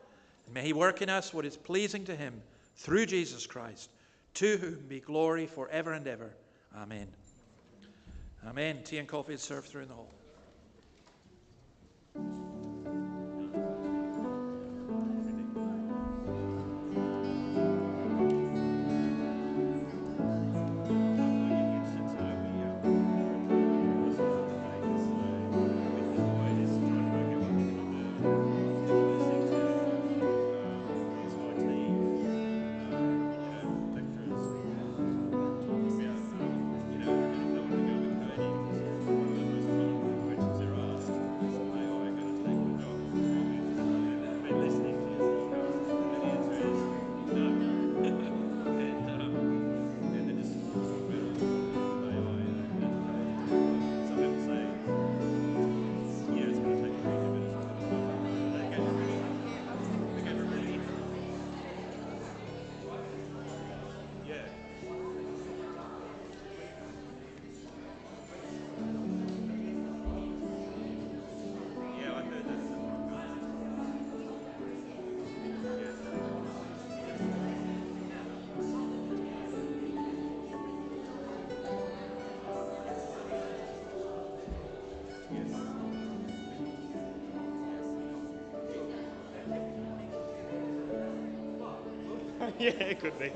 And may he work in us what is pleasing to him through Jesus Christ, to whom be glory forever and ever. Amen. Amen. Tea and coffee is served through in the hall. Yeah, it could be.